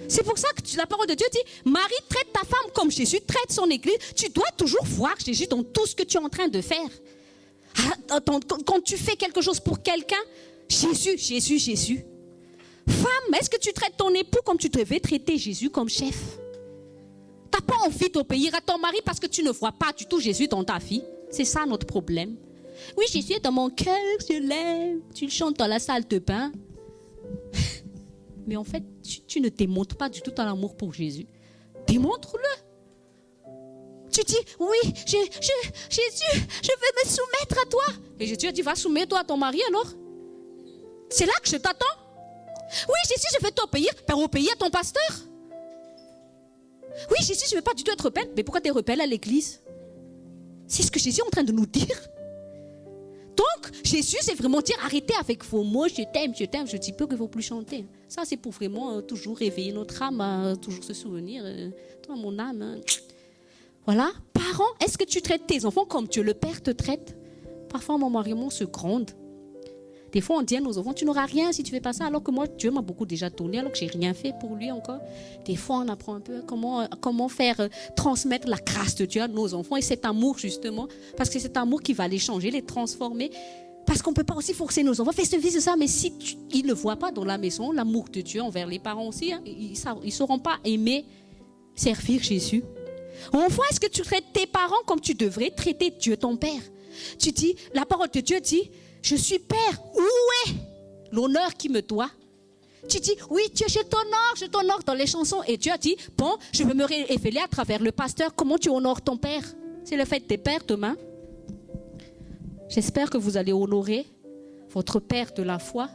C'est pour ça que la parole de Dieu dit, Marie, traite ta femme comme Jésus traite son église. Tu dois toujours voir Jésus dans tout ce que tu es en train de faire. Quand tu fais quelque chose pour quelqu'un, Jésus, Jésus, Jésus. Femme, est-ce que tu traites ton époux comme tu devais traiter Jésus comme chef? Tu n'as pas envie d'obéir à ton mari parce que tu ne vois pas du tout Jésus dans ta vie. C'est ça notre problème. Oui, Jésus est dans mon cœur, je l'aime. Tu le chantes dans la salle de bain. Mais en fait, tu ne démontres pas du tout ton amour pour Jésus. Démontre-le. Tu dis, oui, Jésus, je veux me soumettre à toi. Et Jésus a dit, va soumettre-toi à ton mari alors. C'est là que je t'attends. Oui, Jésus, je veux t'obéir. Ben, obéis à ton pasteur. Oui, Jésus, je ne veux pas du tout être rebelle. Mais pourquoi tu es rebelle à l'église? C'est ce que Jésus est en train de nous dire. Donc, Jésus, c'est vraiment dire, arrêtez avec vos mots, je t'aime, je dis peu qu'il ne faut plus chanter. Ça, c'est pour vraiment toujours réveiller notre âme, à toujours se souvenir. Toi, mon âme. Voilà. Parents, est-ce que tu traites tes enfants comme Dieu le Père te traite? Parfois, mon mari se gronde. Des fois, on dit à nos enfants, tu n'auras rien si tu ne fais pas ça, alors que moi, Dieu m'a beaucoup déjà donné, alors que je n'ai rien fait pour lui encore. Des fois, on apprend un peu comment faire transmettre la grâce de Dieu à nos enfants et cet amour, justement, parce que c'est cet amour qui va les changer, les transformer. Parce qu'on ne peut pas aussi forcer nos enfants, fais ça, mais si ils ne voient pas dans la maison l'amour de Dieu envers les parents aussi, hein, ils ne sauront pas aimer, servir Jésus. Enfant, est-ce que tu traites tes parents comme tu devrais traiter Dieu, ton Père? Tu dis, la parole de Dieu dit, je suis Père, où est l'honneur qui me doit? Tu dis, oui, Dieu, je t'honore dans les chansons. Et Dieu a dit, bon, je veux me révéler à travers le pasteur. Comment tu honores ton Père? C'est le fait des pères demain. J'espère que vous allez honorer votre Père de la foi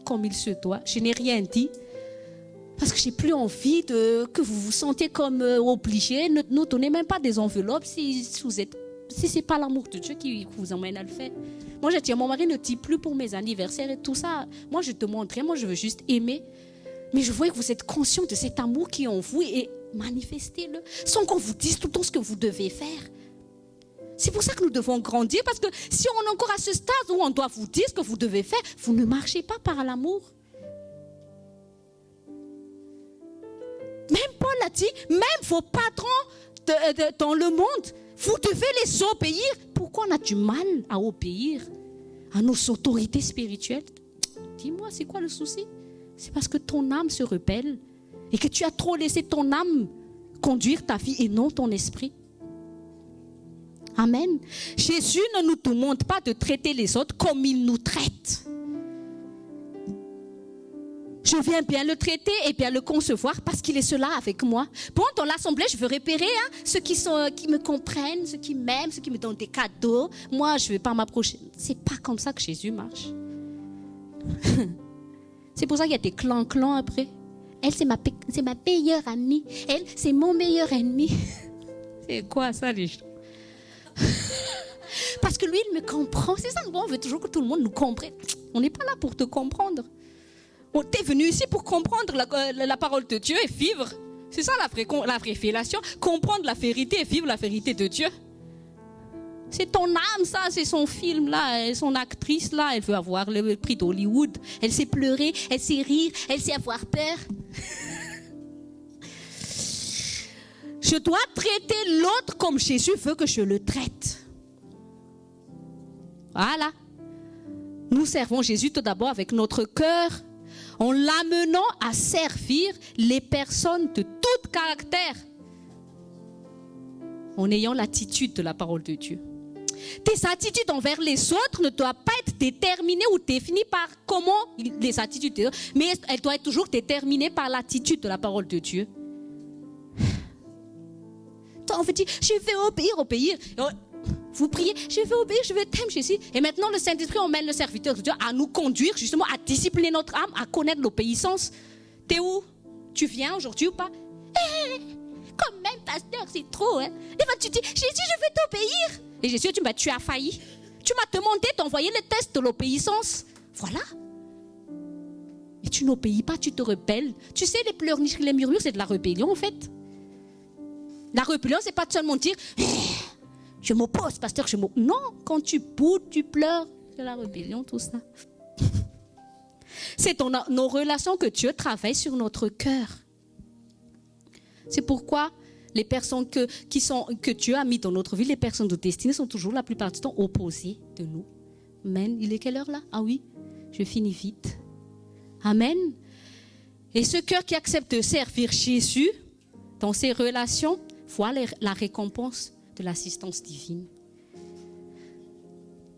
comme il se doit. Je n'ai rien dit parce que je n'ai plus envie que vous vous sentiez comme obligé. Ne nous donnez même pas des enveloppes si ce n'est pas l'amour de Dieu qui vous emmène à le faire. Moi, je dis à mon mari, ne dis plus pour mes anniversaires et tout ça. Moi, je te montre rien. Moi, je veux juste aimer. Mais je vois que vous êtes conscient de cet amour qui est en vous et manifestez-le sans qu'on vous dise tout le temps ce que vous devez faire. C'est pour ça que nous devons grandir, parce que si on est encore à ce stade où on doit vous dire ce que vous devez faire, vous ne marchez pas par l'amour. Même Paul a dit, même vos patrons dans le monde, vous devez les obéir. Pourquoi on a du mal à obéir à nos autorités spirituelles? Dis-moi, c'est quoi le souci? C'est parce que ton âme se rebelle et que tu as trop laissé ton âme conduire ta vie et non ton esprit. Amen. Jésus ne nous demande pas de traiter les autres comme il nous traite. Je viens bien le traiter et bien le concevoir parce qu'il est cela avec moi. Bon, dans l'assemblée, je veux repérer ceux qui me comprennent, ceux qui m'aiment, ceux qui me donnent des cadeaux. Moi, je ne vais pas m'approcher. Ce n'est pas comme ça que Jésus marche. C'est pour ça qu'il y a des clans après. Elle, c'est ma meilleure amie. Elle, c'est mon meilleur ennemi. C'est quoi ça, les gens? Parce que lui, il me comprend. C'est ça, on veut toujours que tout le monde nous comprenne. On n'est pas là pour te comprendre. On t'est venu ici pour comprendre la parole de Dieu et vivre. C'est ça la révélation. Comprendre la vérité et vivre la vérité de Dieu. C'est ton âme, ça, c'est son film, là, son actrice, là. Elle veut avoir le prix d'Hollywood. Elle sait pleurer, elle sait rire, elle sait avoir peur. Je dois traiter l'autre comme Jésus veut que je le traite. Voilà. Nous servons Jésus tout d'abord avec notre cœur, en l'amenant à servir les personnes de tout caractère, en ayant l'attitude de la parole de Dieu. Tes attitudes envers les autres ne doivent pas être déterminées ou définies par comment les attitudes des autres, mais elles doivent être toujours déterminées par l'attitude de la parole de Dieu. Toi, on veut dire, je vais obéir. Vous priez, je vais obéir, je vais t'aimer, Jésus. Et maintenant, le Saint-Esprit emmène le serviteur de Dieu à nous conduire, justement, à discipliner notre âme, à connaître l'obéissance. T'es où? Tu viens aujourd'hui ou pas? Quand même, pasteur, c'est trop. Hein? Et ben, tu dis, Jésus, je vais t'obéir. Et Jésus, tu as failli. Tu m'as demandé d'envoyer le test de l'obéissance. Voilà. Et tu n'obéis pas, tu te rebelles. Tu sais, les pleurnicheries, les murmures, c'est de la rébellion, en fait. La rébellion, c'est pas seulement dire, je m'oppose, pasteur, Non, quand tu boudes, tu pleures. C'est la rébellion, tout ça. C'est dans nos relations que Dieu travaille sur notre cœur. C'est pourquoi les personnes que Dieu a mis dans notre vie, les personnes de destinée, sont toujours la plupart du temps opposées de nous. Amen. Il est quelle heure là? Ah oui, je finis vite. Amen. Et ce cœur qui accepte de servir Jésus dans ses relations, voit la récompense de l'assistance divine.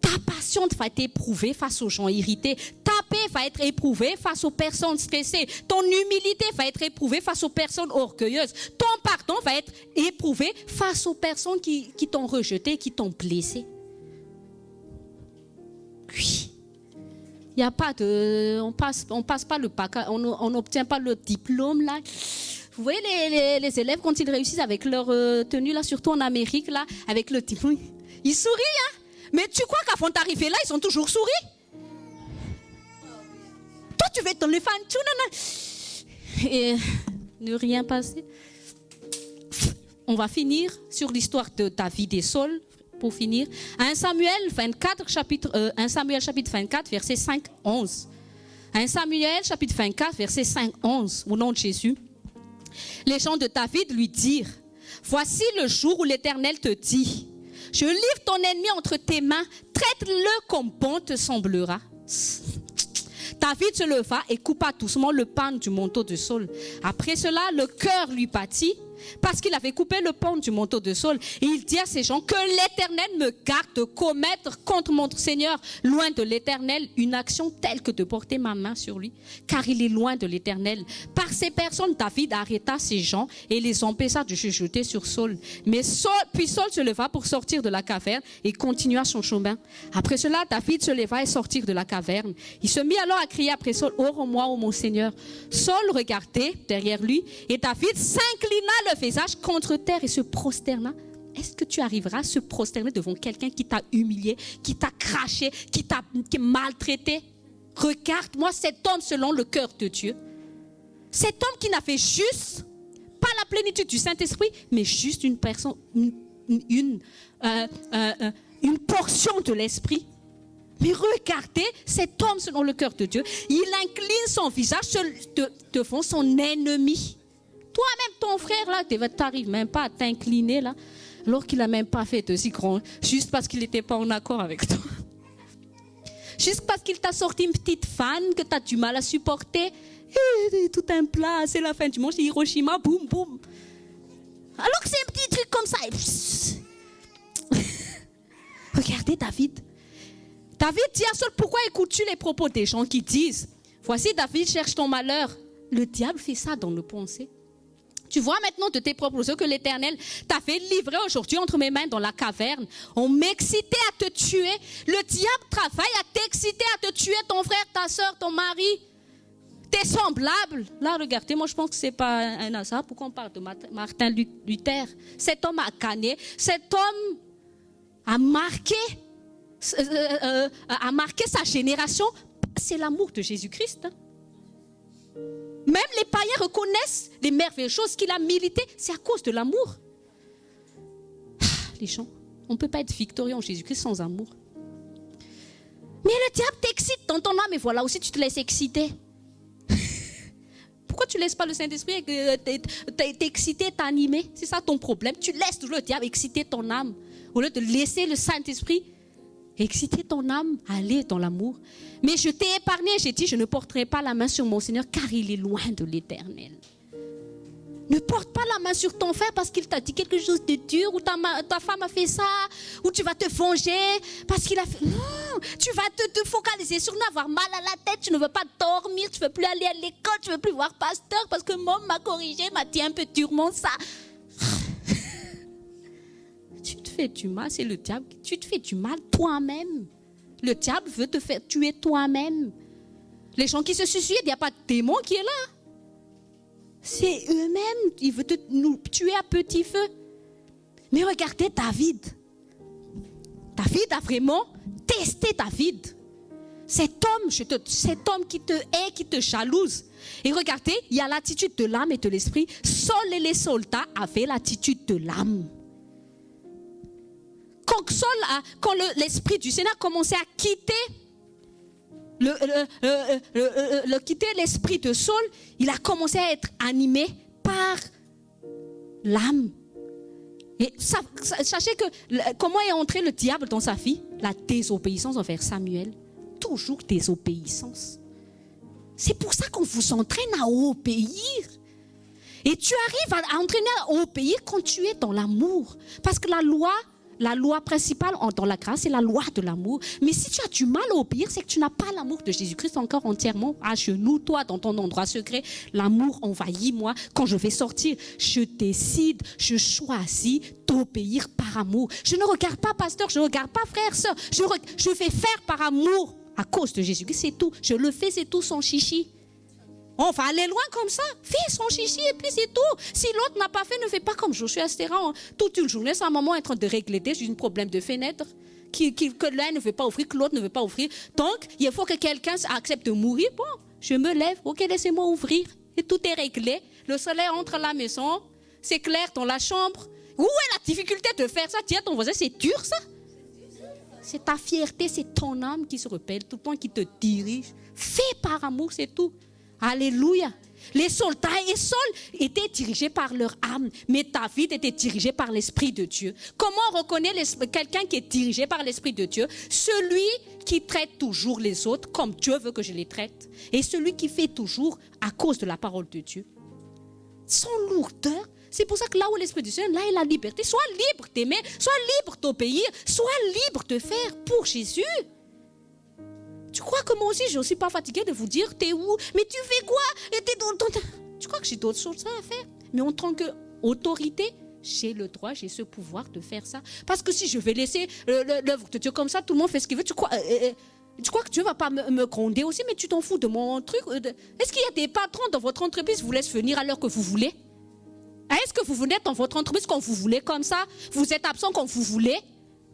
Ta patience va être éprouvée face aux gens irrités. Ta paix va être éprouvée face aux personnes stressées. Ton humilité va être éprouvée face aux personnes orgueilleuses. Ton pardon va être éprouvé face aux personnes qui t'ont rejeté, qui t'ont blessé. Oui. Il n'y a pas de... On passe pas le bac, on n'obtient pas le diplôme là. Vous voyez les élèves quand ils réussissent avec leur tenue là, surtout en Amérique là, avec le diplôme, ils sourient hein. Mais tu crois qu'avant d'arriver là, ils ont toujours souri? Toi, tu veux être dans le fan, et ne rien passer. On va finir sur l'histoire de David et Saul, pour finir. 1 Samuel chapitre 24, verset 5-11. 1 Samuel, chapitre 24, verset 5-11, au nom de Jésus. Les gens de David lui dirent, voici le jour où l'Éternel te dit, je livre ton ennemi entre tes mains, traite-le comme bon te semblera. David se leva et coupa doucement le pan du manteau de Saul. Après cela, le cœur lui battit parce qu'il avait coupé le pan du manteau de Saul. Et il dit à ces gens, que l'Éternel me garde de commettre contre mon Seigneur, loin de l'Éternel, une action telle que de porter ma main sur lui, car il est loin de l'Éternel. Par ces personnes, David arrêta ces gens et les empêcha de se jeter sur Saul. Puis Saul se leva pour sortir de la caverne et continua son chemin. Après cela, David se leva et sortit de la caverne. Il se mit alors à crier après Saul, ô roi, ô mon Seigneur. Saul regardait derrière lui et David s'inclina le visage contre terre et se prosterna. Est-ce que tu arriveras à se prosterner devant quelqu'un qui t'a humilié, qui t'a craché, qui t'a maltraité? Regarde-moi cet homme selon le cœur de Dieu. Cet homme qui n'a fait juste, pas la plénitude du Saint-Esprit, mais juste une personne, une portion de l'Esprit. Mais regardez cet homme selon le cœur de Dieu. Il incline son visage devant son ennemi. Toi-même, ton frère, là, tu n'arrives même pas à t'incliner, là, alors qu'il n'a même pas fait de si grand, juste parce qu'il n'était pas en accord avec toi. Juste parce qu'il t'a sorti une petite fan que tu as du mal à supporter. Et tout un plat, c'est la fin du monde, c'est Hiroshima, boum, boum. Alors que c'est un petit truc comme ça. Regardez David. David dit à Saul, pourquoi écoutes-tu les propos des gens qui disent, voici David cherche ton malheur. Le diable fait ça dans nos pensées. Tu vois maintenant de tes propres yeux que l'Éternel t'a fait livrer aujourd'hui entre mes mains dans la caverne. On m'excitait à te tuer. Le diable travaille à t'exciter, à te tuer ton frère, ta soeur, ton mari, tes semblables. Là, regardez, moi je pense que ce n'est pas un hasard. Pourquoi on parle de Martin Luther? Cet homme a gagné. Cet homme a marqué sa génération. C'est l'amour de Jésus-Christ. Même les païens reconnaissent les merveilleuses choses qu'il a milité. C'est à cause de l'amour. Les gens, on ne peut pas être victorieux en Jésus-Christ sans amour. Mais le diable t'excite dans ton âme et voilà aussi tu te laisses exciter. Pourquoi tu ne laisses pas le Saint-Esprit t'exciter, t'animer? C'est ça ton problème. Tu laisses toujours le diable exciter ton âme. Au lieu de laisser le Saint-Esprit exciter ton âme à aller dans l'amour. Mais je t'ai épargné, j'ai dit, je ne porterai pas la main sur mon Seigneur car il est loin de l'Éternel. Ne porte pas la main sur ton frère parce qu'il t'a dit quelque chose de dur ou ta femme a fait ça ou tu vas te venger parce qu'il a fait... Non, tu vas te focaliser sur n'avoir mal à la tête, tu ne veux pas dormir, tu ne veux plus aller à l'école, tu ne veux plus voir pasteur parce que maman m'a corrigé, m'a dit un peu durement ça. Tu te fais du mal, c'est le diable. Tu te fais du mal toi-même. Le diable veut te faire tuer toi-même. Les gens qui se suicident, il n'y a pas de démon qui est là. C'est eux-mêmes. Ils veulent nous tuer à petit feu. Mais regardez David. David a vraiment testé David. Cet homme qui te hait, qui te jalouse. Et regardez, il y a l'attitude de l'âme et de l'esprit. Saul et les soldats avaient l'attitude de l'âme. Quand l'esprit du Seigneur a commencé à quitter quitter l'esprit de Saul, il a commencé à être animé par l'âme. Et sachez que comment est entré le diable dans sa vie? La désobéissance envers Samuel. Toujours désobéissance. C'est pour ça qu'on vous entraîne à obéir. Et tu arrives à entraîner à obéir quand tu es dans l'amour. Parce que la loi principale dans la grâce, c'est la loi de l'amour. Mais si tu as du mal à obéir, c'est que tu n'as pas l'amour de Jésus-Christ encore entièrement à genoux, toi, dans ton endroit secret. L'amour envahit moi. Quand je vais sortir, je décide, je choisis d'obéir par amour. Je ne regarde pas pasteur, je ne regarde pas frère, soeur. Je vais faire par amour à cause de Jésus-Christ, c'est tout. Je le fais, c'est tout, sans chichi. On va aller loin comme ça. Fais son chichi et puis c'est tout. Si l'autre n'a pas fait, ne fais pas comme Josué Astéra. Toute une journée, sa maman est en train de régler un problème de fenêtre que l'un ne veut pas ouvrir, que l'autre ne veut pas ouvrir. Donc, il faut que quelqu'un accepte de mourir. Bon, je me lève. Ok, laissez-moi ouvrir. Et tout est réglé. Le soleil entre à la maison. C'est clair dans la chambre. Où est la difficulté de faire ça? Tiens, ton voisin, c'est dur ça. C'est ta fierté, c'est ton âme qui se rebelle tout le temps, qui te dirige. Fais par amour, c'est tout. Alléluia. Les soldats et Saul étaient dirigés par leur âme, mais David était dirigé par l'Esprit de Dieu. Comment on reconnaît quelqu'un qui est dirigé par l'Esprit de Dieu? Celui qui traite toujours les autres comme Dieu veut que je les traite. Et celui qui fait toujours à cause de la parole de Dieu. Sans lourdeur. C'est pour ça que là où l'Esprit du Seigneur, là est la liberté. Sois libre d'aimer, sois libre d'obéir, sois libre de faire pour Jésus. Tu crois que moi aussi, je ne suis pas fatiguée de vous dire, t'es où? Mais tu fais quoi? Tu crois que j'ai d'autres choses à faire? Mais en tant qu'autorité, j'ai le droit, j'ai ce pouvoir de faire ça. Parce que si je vais laisser l'œuvre de Dieu comme ça, tout le monde fait ce qu'il veut. Tu crois que Dieu ne va pas me gronder aussi, mais tu t'en fous de mon truc? Est-ce qu'il y a des patrons dans votre entreprise qui vous laissent venir à l'heure que vous voulez? Est-ce que vous venez dans votre entreprise quand vous voulez comme ça? Vous êtes absent quand vous voulez?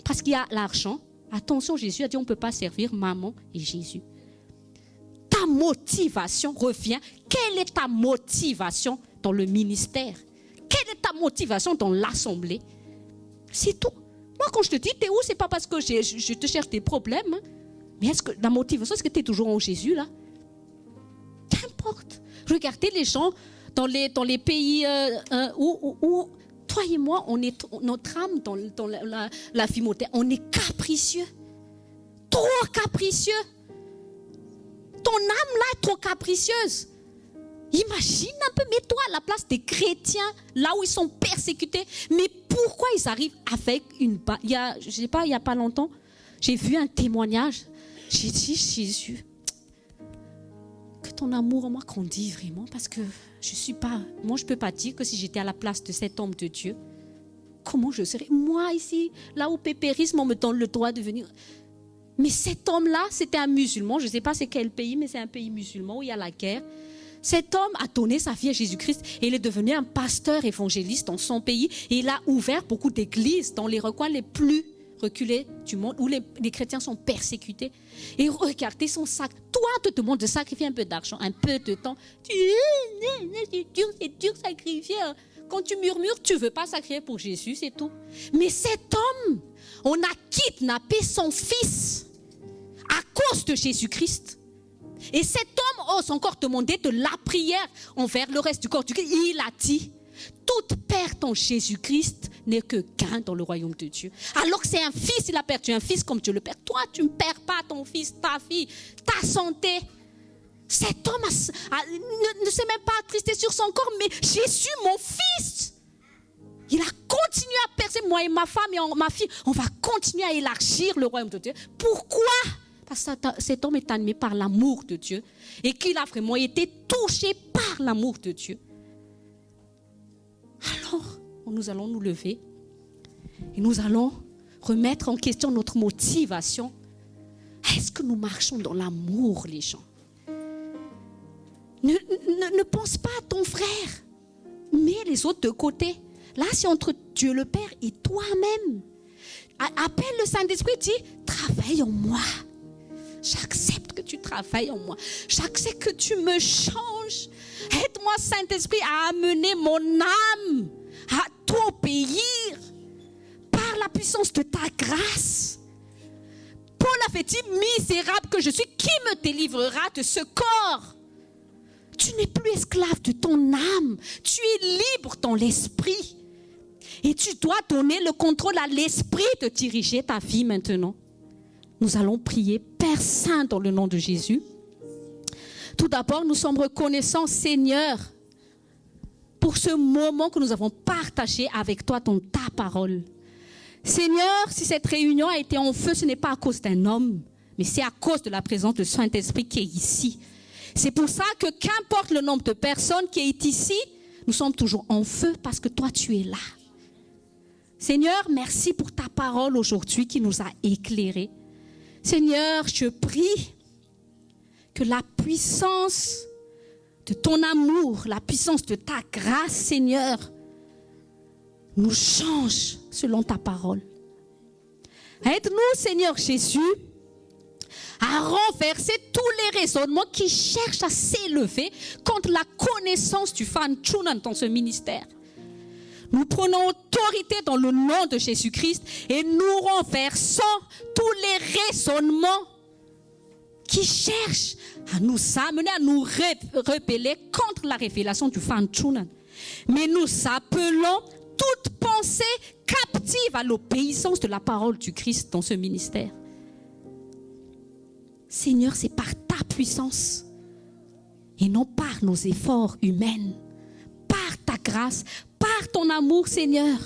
Parce qu'il y a l'argent. Attention, Jésus a dit on ne peut pas servir maman et Jésus. Ta motivation revient. Quelle est ta motivation dans le ministère? Quelle est ta motivation dans l'assemblée? C'est tout. Moi, quand je te dis t'es où, c'est pas parce que je te cherche des problèmes. Hein. Mais est-ce que la motivation, est-ce que tu es toujours en Jésus là? Qu'importe. Regardez les gens dans les pays où toi et moi, notre âme dans la vie moderne, on est capricieux. Trop capricieux. Ton âme là est trop capricieuse. Imagine un peu, mets-toi à la place des chrétiens, là où ils sont persécutés. Mais pourquoi ils arrivent avec une... je sais pas, il n'y a pas longtemps, j'ai vu un témoignage. J'ai dit, Jésus, que ton amour en moi grandit vraiment parce que moi je ne peux pas dire que si j'étais à la place de cet homme de Dieu, comment je serais? Moi ici, là où pépérisme, on me donne le droit de venir. Mais cet homme-là, c'était un musulman, je ne sais pas c'est quel pays, mais c'est un pays musulman où il y a la guerre. Cet homme a donné sa vie à Jésus-Christ et il est devenu un pasteur évangéliste dans son pays. Et il a ouvert beaucoup d'églises dans les recoins les plus reculés du monde où les chrétiens sont persécutés. Et regardez son sac. Toi, on te demande de sacrifier un peu d'argent, un peu de temps. C'est dur de sacrifier. Quand tu murmures, tu ne veux pas sacrifier pour Jésus, c'est tout. Mais cet homme, on a kidnappé son fils à cause de Jésus-Christ. Et cet homme ose encore demander de la prière envers le reste du corps du Christ. Il a dit, toute perte en Jésus-Christ n'est que gain dans le royaume de Dieu. Alors que c'est un fils, il a perdu un fils comme Dieu le perd. Toi, tu ne perds pas ton fils, ta fille, ta santé. Cet homme ne s'est même pas attristé sur son corps, mais Jésus, mon fils, il a continué à percer. Moi et ma femme et ma fille, on va continuer à élargir le royaume de Dieu. Pourquoi ? Parce que cet homme est animé par l'amour de Dieu et qu'il a vraiment été touché par l'amour de Dieu. Alors, nous allons nous lever et nous allons remettre en question notre motivation. Est-ce que nous marchons dans l'amour, les gens ? Ne pense pas à ton frère. Mets les autres de côté. Là, c'est entre Dieu le Père et toi-même. Appelle le Saint-Esprit, dis, travaille en moi. J'accepte que tu travailles en moi. J'accepte que tu me changes. Aide-moi, Saint-Esprit, à amener mon âme à t'obéir par la puissance de ta grâce. Paul avait dit, misérable que je suis, qui me délivrera de ce corps? Tu n'es plus esclave de ton âme. Tu es libre dans l'esprit. Et tu dois donner le contrôle à l'esprit de diriger ta vie maintenant. Nous allons prier, Père Saint, dans le nom de Jésus. Tout d'abord, nous sommes reconnaissants, Seigneur, pour ce moment que nous avons partagé avec toi dans ta parole. Seigneur, si cette réunion a été en feu, ce n'est pas à cause d'un homme, mais c'est à cause de la présence du Saint-Esprit qui est ici. C'est pour ça que qu'importe le nombre de personnes qui est ici, nous sommes toujours en feu parce que toi, tu es là. Seigneur, merci pour ta parole aujourd'hui qui nous a éclairés. Seigneur, je prie que la puissance de ton amour, la puissance de ta grâce, Seigneur, nous change selon ta parole. Aide-nous, Seigneur Jésus, à renverser tous les raisonnements qui cherchent à s'élever contre la connaissance du Fan Chunan dans ce ministère. Nous prenons autorité dans le nom de Jésus-Christ et nous renversons tous les raisonnements qui cherchent à nous amener, à nous rebeller contre la révélation du Fan Chunan. Mais nous appelons toute pensée captive à l'obéissance de la parole du Christ dans ce ministère. Seigneur, c'est par ta puissance et non par nos efforts humains, par ta grâce, par ton amour, Seigneur.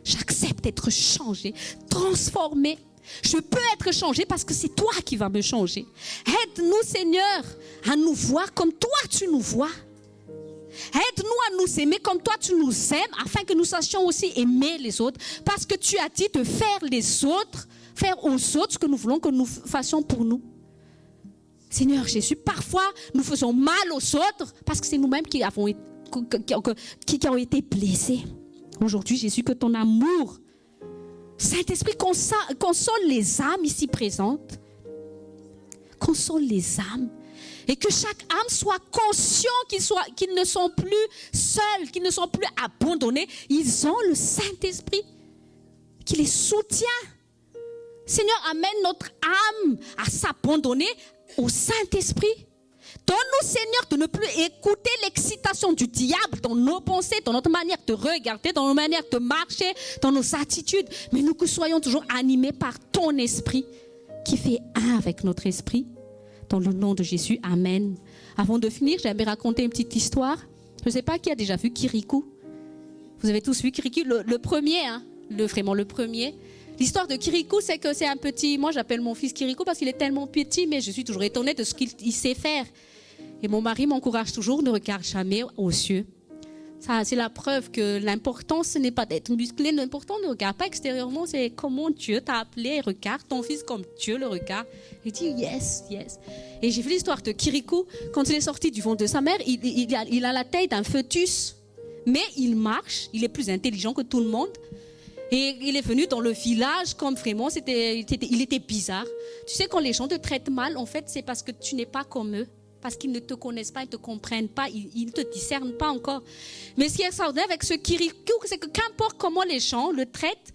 J'accepte d'être changé, transformé. Je peux être changé parce que c'est toi qui vas me changer. Aide-nous, Seigneur, à nous voir comme toi tu nous vois. Aide-nous à nous aimer comme toi tu nous aimes, afin que nous sachions aussi aimer les autres. Parce que tu as dit de faire aux autres ce que nous voulons que nous fassions pour nous. Seigneur Jésus, parfois nous faisons mal aux autres parce que c'est nous-mêmes qui ont été blessés. Aujourd'hui, Jésus, que ton amour, Saint-Esprit, console les âmes ici présentes. Console les âmes. Et que chaque âme soit conscient qu'ils ne sont plus seuls, qu'ils ne sont plus abandonnés. Ils ont le Saint-Esprit qui les soutient. Seigneur, amène notre âme à s'abandonner au Saint-Esprit. Donne-nous, Seigneur, de ne plus écouter l'excitation du diable dans nos pensées, dans notre manière de regarder, dans nos manières de marcher, dans nos attitudes. Mais nous que soyons toujours animés par ton esprit qui fait un avec notre esprit. Dans le nom de Jésus, Amen. Avant de finir, j'aimerais raconter une petite histoire. Je ne sais pas qui a déjà vu Kirikou. Vous avez tous vu Kirikou, le premier, hein, vraiment le premier. L'histoire de Kirikou, c'est que c'est un petit... Moi, j'appelle mon fils Kirikou parce qu'il est tellement petit, mais je suis toujours étonnée de ce qu'il sait faire. Et mon mari m'encourage toujours, ne regarde jamais aux cieux. Ça, c'est la preuve que l'important, ce n'est pas d'être musclé. L'important, ne regarde pas extérieurement, c'est comment Dieu t'a appelé et regarde ton fils comme Dieu le regarde. Il dit yes, yes. Et j'ai vu l'histoire de Kirikou. Quand il est sorti du ventre de sa mère, il a la taille d'un fœtus. Mais il marche, il est plus intelligent que tout le monde. Et il est venu dans le village comme vraiment, il était bizarre. Tu sais, quand les gens te traitent mal, en fait, c'est parce que tu n'es pas comme eux. Parce qu'ils ne te connaissent pas, ils ne te comprennent pas, ils ne te discernent pas encore. Mais ce qui est extraordinaire avec ce Kirikou, c'est que qu'importe comment les gens le traitent,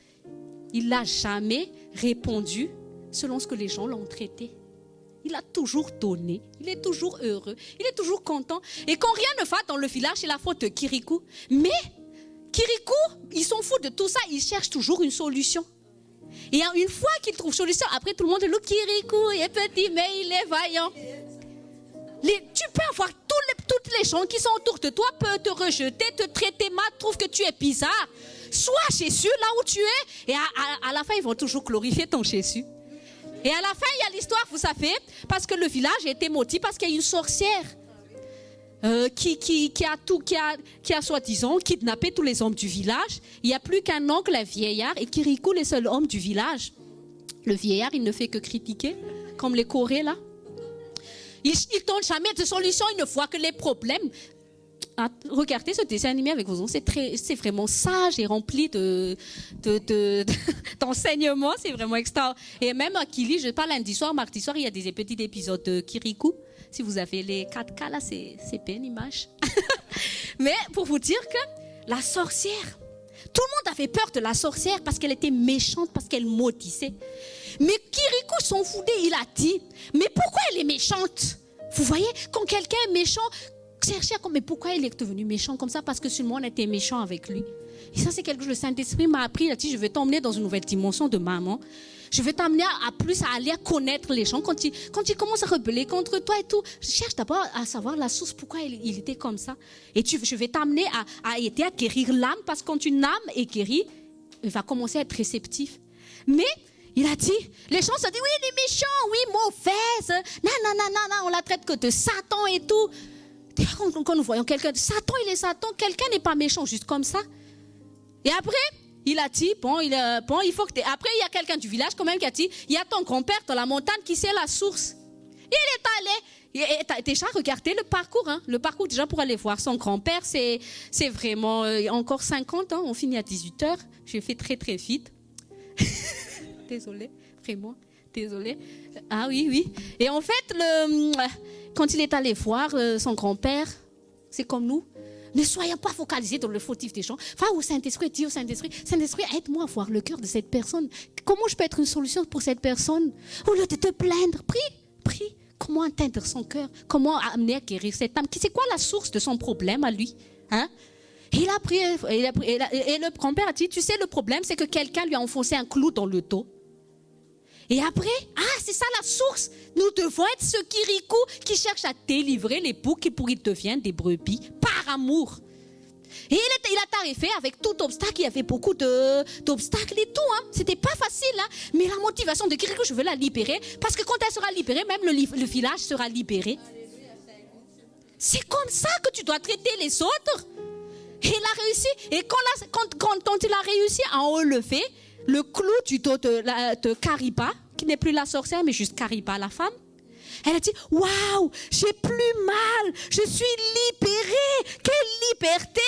il n'a jamais répondu selon ce que les gens l'ont traité. Il a toujours donné, il est toujours heureux, il est toujours content. Et quand rien ne va dans le village, c'est la faute de Kirikou. Mais Kirikou, ils s'en foutent de tout ça, ils cherchent toujours une solution. Et une fois qu'ils trouvent solution, après tout le monde dit, le Kirikou, il est petit, mais il est vaillant. Tu peux avoir toutes les gens qui sont autour de toi peuvent te rejeter, te traiter mal, trouvent que tu es bizarre. Sois Jésus là où tu es. Et à la fin, ils vont toujours glorifier ton Jésus. Et à la fin, il y a l'histoire, vous savez, parce que le village a été maudit parce qu'il y a une sorcière qui a soi-disant kidnappé tous les hommes du village. Il n'y a plus qu'un oncle, un vieillard, et Kirikou, les seuls hommes du village. Le vieillard, il ne fait que critiquer, comme les Corées là. Il ne donne jamais de solution, il ne voit que les problèmes. Regardez ce dessin animé avec vos enfants, c'est vraiment sage et rempli d'enseignements, c'est vraiment extra. Et même à Kili, je parle lundi soir, mardi soir, il y a des petits épisodes de Kirikou. Si vous avez les 4K là, c'est bien une image. Mais pour vous dire que la sorcière, tout le monde avait peur de la sorcière parce qu'elle était méchante, parce qu'elle maudissait. Mais Kirikou s'en foutait, il a dit, mais pourquoi elle est méchante? Vous voyez, quand quelqu'un est méchant, cherchez mais pourquoi il est devenu méchant comme ça? Parce que seulement on était méchant avec lui. Et ça, c'est quelque chose que le Saint-Esprit m'a appris. Il a dit, je vais t'emmener dans une nouvelle dimension de maman. Je vais t'amener à aller connaître les gens. Quand ils commencent à rebeller contre toi et tout, cherche d'abord à savoir la source, pourquoi il était comme ça. Et je vais t'amener à guérir l'âme, parce que quand une âme est guérie, elle va commencer à être réceptive. Mais il a dit, les gens se disent, oui, il est méchant, oui, mauvaise, non, on la traite que de Satan et tout. Quand nous voyons quelqu'un, Satan, il est Satan, quelqu'un n'est pas méchant juste comme ça. Et après, il a dit, il faut que après, il y a quelqu'un du village quand même qui a dit, il y a ton grand-père dans la montagne qui sait la source. Il est allé, et déjà regardez le parcours, le parcours déjà pour aller voir son grand-père, c'est vraiment encore 50 ans, on finit à 18h, j'ai fait très très vite. Désolée, vraiment, désolée. Ah oui. Et en fait, quand il est allé voir son grand-père, c'est comme nous. Ne soyons pas focalisés dans le fautif des gens. Va au Saint-Esprit, dis au Saint-Esprit, Saint-Esprit, aide-moi à voir le cœur de cette personne. Comment je peux être une solution pour cette personne? Au lieu de te plaindre, prie. Comment atteindre son cœur? Comment amener à guérir cette âme? C'est quoi la source de son problème à lui? Il a prié, et le grand-père a dit, tu sais, le problème, c'est que quelqu'un lui a enfoncé un clou dans le dos. Et après, c'est ça la source. Nous devons être ce Kirikou qui cherche à délivrer les boucs pour qu'ils deviennent des brebis par amour. Et il a tarifé avec tout obstacle. Il y avait beaucoup d'obstacles et tout. C'était pas facile. Mais la motivation de Kirikou, je veux la libérer. Parce que quand elle sera libérée, même le village sera libéré. C'est comme ça que tu dois traiter les autres. Et il a réussi. Et quand il a réussi à enlever le clou du dos de Kariba, qui n'est plus la sorcière, mais juste Kariba, la femme, elle a dit, waouh, j'ai plus mal, je suis libérée, quelle liberté.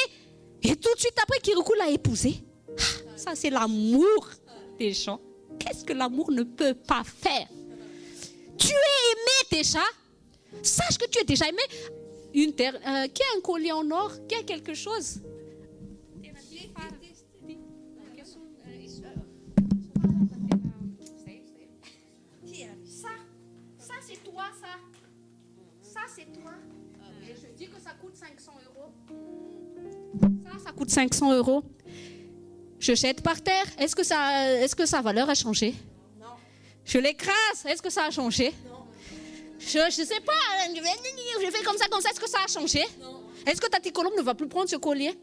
Et tout de suite après, Kirikou l'a épousée. Ça, c'est l'amour des gens. Qu'est-ce que l'amour ne peut pas faire? Tu es aimé déjà. Sache que tu es déjà aimé. Une terre, qui a un collier en or? Qui a quelque chose? Ça c'est toi, ça. Ça c'est toi. Et je dis que ça coûte 500 €. Ça coûte 500 €. Je jette par terre. Est-ce que sa valeur a changé? Non. Je l'écrase. Est-ce que ça a changé? Non. Je ne sais pas, je fais comme ça, est-ce que ça a changé? Non. Est-ce que Tati Colombe ne va plus prendre ce collier?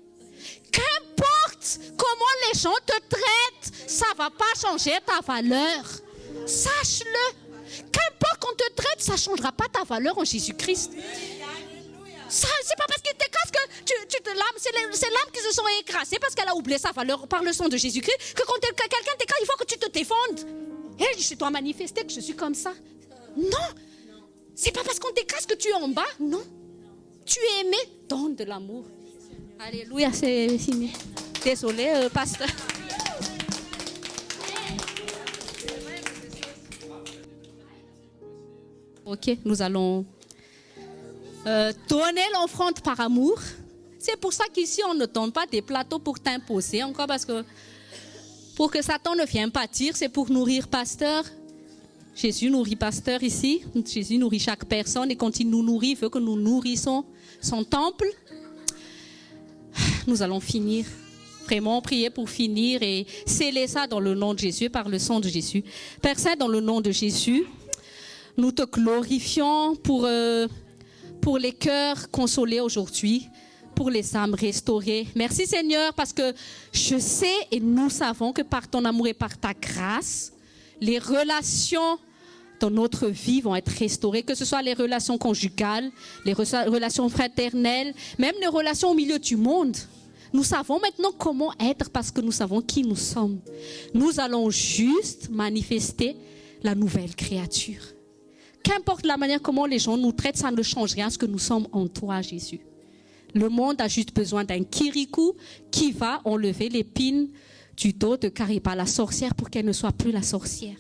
Qu'importe comment les gens te traitent, ça ne va pas changer ta valeur. Sache-le. Qu'importe qu'on te traite, ça ne changera pas ta valeur en Jésus-Christ. c'est pas parce qu'il t'écrase que tu te lames. C'est les lames qui se sont écrasées parce qu'elle a oublié sa valeur par le sang de Jésus-Christ. Que quand quelqu'un t'écrase, il faut que tu te défendes. Et je dois manifester que je suis comme ça. Non. C'est pas parce qu'on t'écrase que tu es en bas. Non. Tu es aimé. Donne de l'amour. Alléluia, c'est fini. Désolé, pasteur. Ok, nous allons donner l'offrande par amour. C'est pour ça qu'ici, on ne donne pas des plateaux pour t'imposer. Encore parce que pour que Satan ne vienne pas dire, c'est pour nourrir pasteur. Jésus nourrit pasteur ici. Jésus nourrit chaque personne. Et quand il nous nourrit, il veut que nous nourrissons son temple. Nous allons finir. Vraiment prier pour finir et sceller ça dans le nom de Jésus, par le sang de Jésus. Père Saint, dans le nom de Jésus, nous te glorifions pour les cœurs consolés aujourd'hui, pour les âmes restaurées. Merci Seigneur, parce que je sais et nous savons que par ton amour et par ta grâce, les relations dans notre vie vont être restaurées, que ce soit les relations conjugales, les relations fraternelles, même les relations au milieu du monde. Nous savons maintenant comment être parce que nous savons qui nous sommes. Nous allons juste manifester la nouvelle créature. Qu'importe la manière comment les gens nous traitent, ça ne change rien à ce que nous sommes en toi, Jésus. Le monde a juste besoin d'un kirikou qui va enlever l'épine du dos de Kariba, la sorcière, pour qu'elle ne soit plus la sorcière.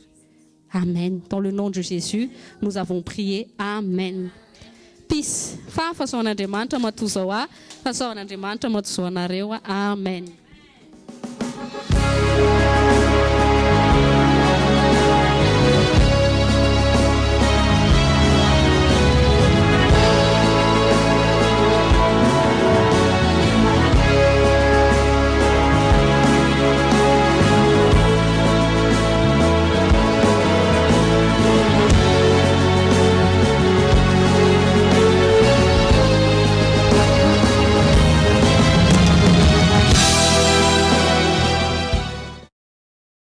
Amen. Dans le nom de Jésus, nous avons prié. Amen. Peace. Fa façon na demanda matuzawa, façon na demanda matuzawa na rewa. Amen.